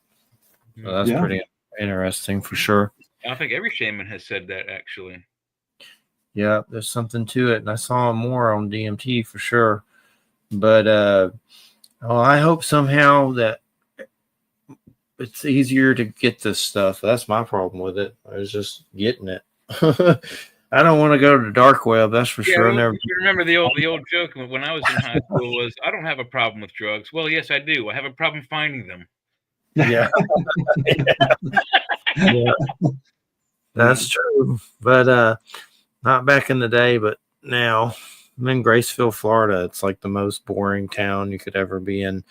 So that's pretty interesting for sure. I think every shaman has said that, actually. Yeah, there's something to it. And I saw more on DMT for sure. But I hope somehow that it's easier to get this stuff. That's my problem with it. I was just getting it. I don't want to go to the dark web, that's for sure. Well, you remember the old joke when I was in high school was, I don't have a problem with drugs. Well, yes, I do. I have a problem finding them. Yeah. Yeah. That's true. But not back in the day, but now. I'm in Graceville, Florida. It's like the most boring town you could ever be in.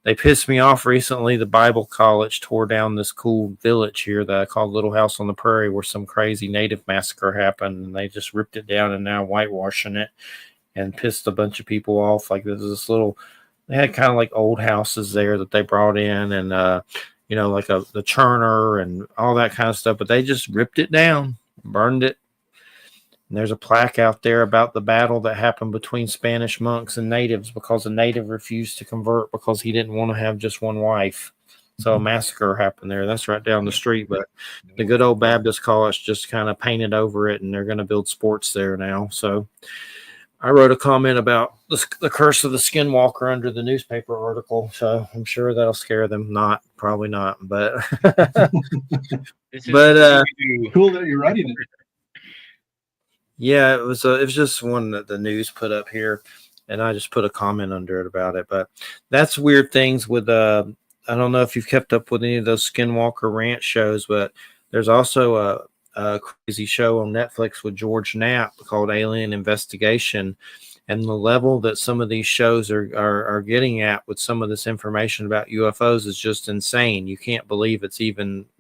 They pissed me off recently. The Bible College tore down this cool village here that I call Little House on the Prairie, where some crazy native massacre happened, and they just ripped it down and now whitewashing it and pissed a bunch of people off. Like this little, they had kind of like old houses there that they brought in, and like the churner and all that kind of stuff, but they just ripped it down, burned it. And there's a plaque out there about the battle that happened between Spanish monks and natives because a native refused to convert because he didn't want to have just one wife. So a massacre happened there. That's right down the street. But the good old Baptist college just kind of painted over it, and they're going to build sports there now. So I wrote a comment about the curse of the skinwalker under the newspaper article. So I'm sure that'll scare them. Probably not. But cool that you're writing it. Yeah, it was just one that the news put up here, and I just put a comment under it about it. But that's weird things with I don't know if you've kept up with any of those Skinwalker Ranch shows, but there's also a crazy show on Netflix with George Knapp called Alien Investigation, and the level that some of these shows are getting at with some of this information about UFOs is just insane. You can't believe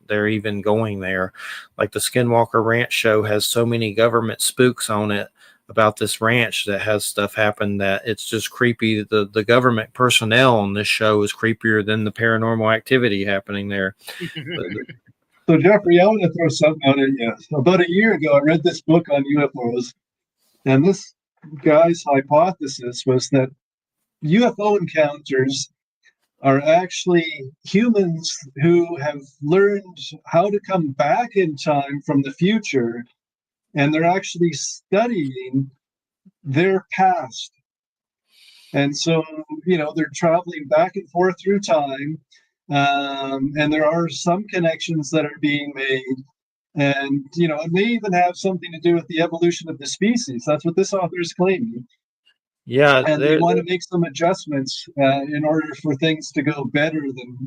they're even going there. Like the Skinwalker Ranch show has so many government spooks on it about this ranch that has stuff happen that it's just creepy. The government personnel on this show is creepier than the paranormal activity happening there. So Jeffrey, I want to throw something out at you. About a year ago, I read this book on UFOs, and this guy's hypothesis was that UFO encounters are actually humans who have learned how to come back in time from the future, and they're actually studying their past. And so, they're traveling back and forth through time, and there are some connections that are being made. And, it may even have something to do with the evolution of the species. That's what this author is claiming. Yeah, and they want to make some adjustments in order for things to go better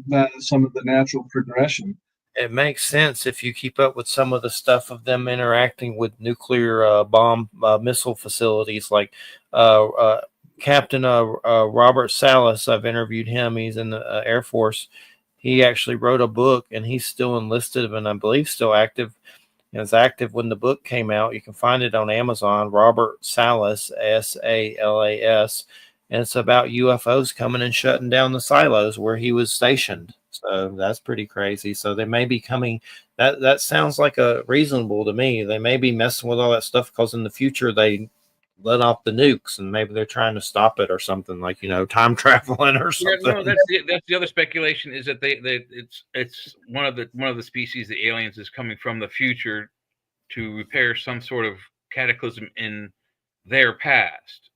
than some of the natural progression. It makes sense if you keep up with some of the stuff of them interacting with nuclear bomb missile facilities, like Captain Robert Salas. I've interviewed him. He's in the Air Force. He actually wrote a book, and he's still enlisted and I believe still active. It was active when the book came out. You can find it on Amazon, Robert Salas, Salas, and it's about UFOs coming and shutting down the silos where he was stationed. So that's pretty crazy. So they may be coming. That sounds like a reasonable to me. They may be messing with all that stuff because in the future they let off the nukes, and maybe they're trying to stop it or something, like time traveling or something. Yeah, no, that's the other speculation, is that it's one of the species, the aliens, is coming from the future to repair some sort of cataclysm in their past.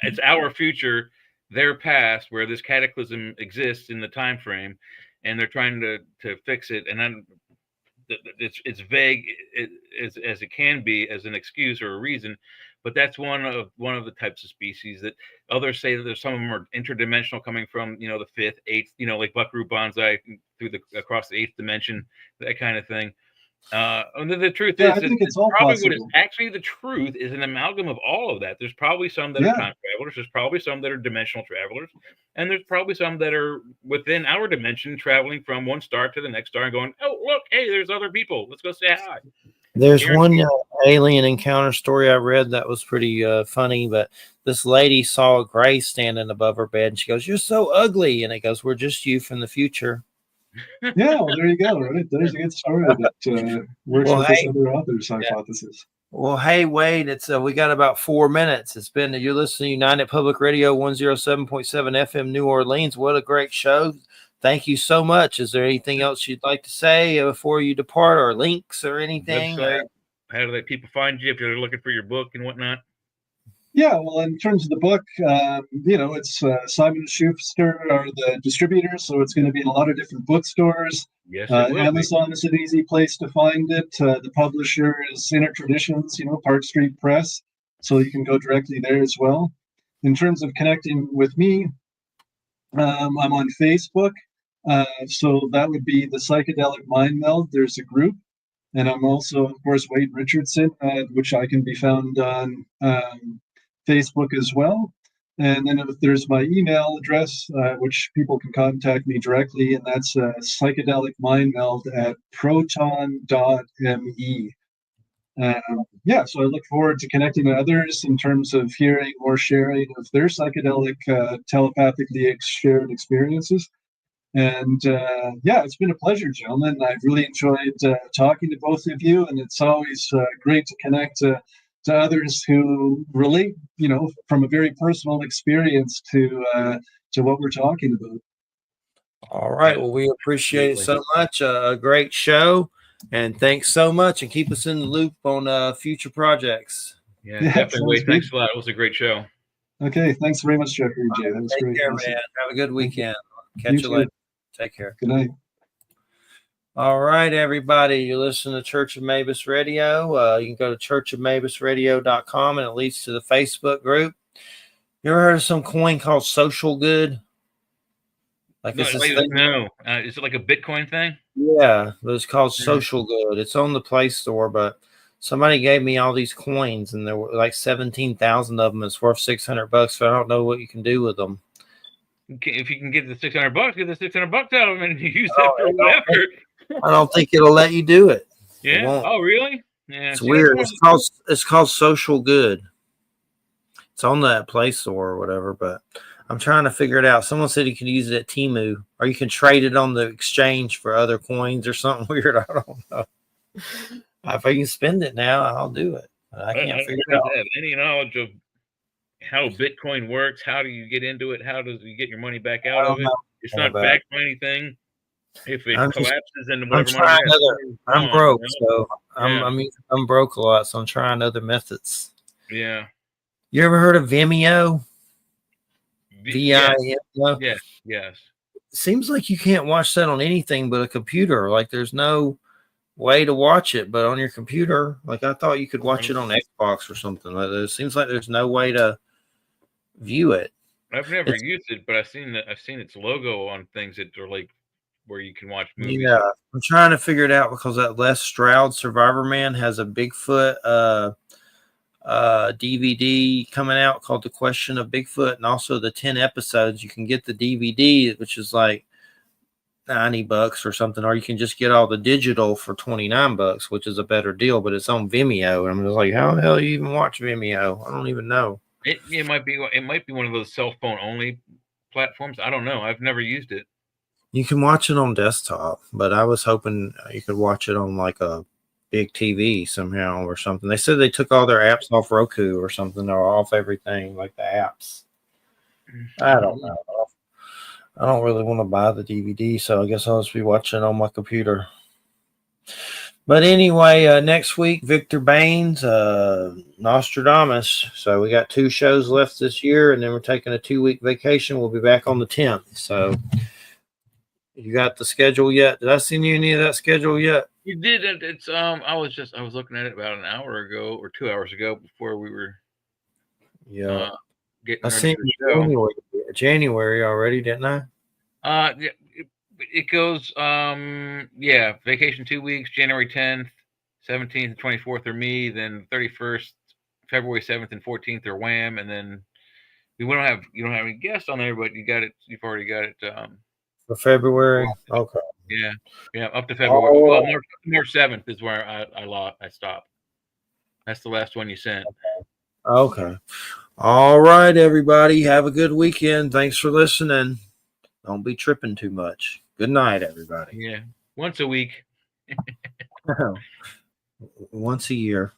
It's our future, their past, where this cataclysm exists in the time frame, and they're trying to fix it. And then it's vague as it can be as an excuse or a reason, but that's one of the types of species that others say that there's some of them are interdimensional, coming from the fifth, eighth, like Buckaroo Banzai through across the eighth dimension, that kind of thing. And the truth is, I think it's all probably possible. what is actually the truth is an amalgam of all of that. There's probably some that are time travelers. There's probably some that are dimensional travelers, and there's probably some that are within our dimension, traveling from one star to the next star and going, "Oh, look, hey, there's other people. Let's go say hi." There's one alien encounter story I read that was pretty funny, but this lady saw a gray standing above her bed, and she goes, "You're so ugly," and it goes, "We're just you from the future." Yeah, well, there you go. Right, there's a good story that works with this other author's hypothesis. Well, hey, Wade, it's we got about 4 minutes. It's been you're listening to United Public Radio 107.7 FM New Orleans. What a great show! Thank you so much. Is there anything else you'd like to say before you depart, or links or anything? Website, how do people find you if you're looking for your book and whatnot? Yeah, well, in terms of the book, it's Simon & Schuster are the distributors, so it's going to be in a lot of different bookstores. Yes, Amazon is an easy place to find it. The publisher is Inner Traditions, Park Street Press, so you can go directly there as well. In terms of connecting with me, I'm on Facebook, so that would be the Psychedelic Mindmeld. There's a group. And I'm also, of course, Wade Richardson, which I can be found on Facebook as well. And then there's my email address, which people can contact me directly, and that's psychedelicmindmeld@proton.me. So I look forward to connecting with others in terms of hearing or sharing of their psychedelic telepathically shared experiences. And it's been a pleasure, gentlemen. I've really enjoyed talking to both of you, and it's always great to connect to others who relate, from a very personal experience to what we're talking about. All right. Well, we appreciate it so much. A great show, and thanks so much. And keep us in the loop on future projects. Yeah, definitely. Thanks a lot. It was a great show. Okay. Thanks very much, Jeffrey. Jay. That was great. Take care, man. Have a good weekend. Catch you later. Take care. Good night. All right, everybody. You're listening to Church of Mabus Radio. You can go to ChurchofMabusRadio.com, and it leads to the Facebook group. You ever heard of some coin called Social Good? No. Is it like a Bitcoin thing? Yeah, but it's called Social Good. It's on the Play Store, but somebody gave me all these coins, and there were like 17,000 of them. It's worth $600, so I don't know what you can do with them. If you can get the $600, get the $600 out of them and use that for whatever. I don't think it'll let you do it. Yeah. Oh, really? Yeah. It's weird. It's called Social Good. It's on that Play Store or whatever, but I'm trying to figure it out. Someone said you could use it at Temu, or you can trade it on the exchange for other coins or something weird. I don't know. If I can spend it now, I'll do it. But I can't figure it out. Have any knowledge of how Bitcoin works? How do you get into it? How does you get your money back out of it? It's not backed by anything. If it collapses into whatever money I'm broke, so I'm broke a lot, so I'm trying other methods. Yeah. You ever heard of Vimeo? V-I-M-O? Yes. Seems like you can't watch that on anything but a computer. Like there's no way to watch it, but on your computer, like I thought you could watch it on Xbox or something. It seems like there's no way to view it. I've never used it, but I've seen its logo on things that are like where you can watch movies. Yeah, I'm trying to figure it out because that Les Stroud Survivor Man has a Bigfoot DVD coming out called The Question of Bigfoot, and also the 10 episodes. You can get the DVD, which is like $90 or something, or you can just get all the digital for $29, which is a better deal, but it's on Vimeo. And I'm just like, how the hell do you even watch Vimeo? I don't even know. It might be one of those cell phone only platforms. I don't know. I've never used it. You can watch it on desktop, but I was hoping you could watch it on like a big TV somehow or something. They said they took all their apps off Roku or something, or off everything, like the apps. I don't know. I don't really want to buy the DVD, so I guess I'll just be watching on my computer. But anyway, next week, Victor Baines, Nostradamus. So we got 2 shows left this year, and then we're taking a 2-week vacation. We'll be back on the 10th. So you got the schedule yet? Did I send you any of that schedule yet? You did. It's I was looking at it about an hour ago or 2 hours ago before we were Yeah. Getting I ready seen for the show. January already, didn't I? Yeah, it goes vacation 2 weeks, January 10th, 17th, and 24th are me, then 31st, February 7th and 14th are Wham, and then you don't have any guests on there, but you've already got it For February. Okay. yeah, up to February. Well, Oh, March 7th is where I stopped. That's the last one you sent. okay. All right, everybody. Have a good weekend. Thanks for listening. Don't be tripping too much. Good night, everybody. Yeah. Once a week. Once a year.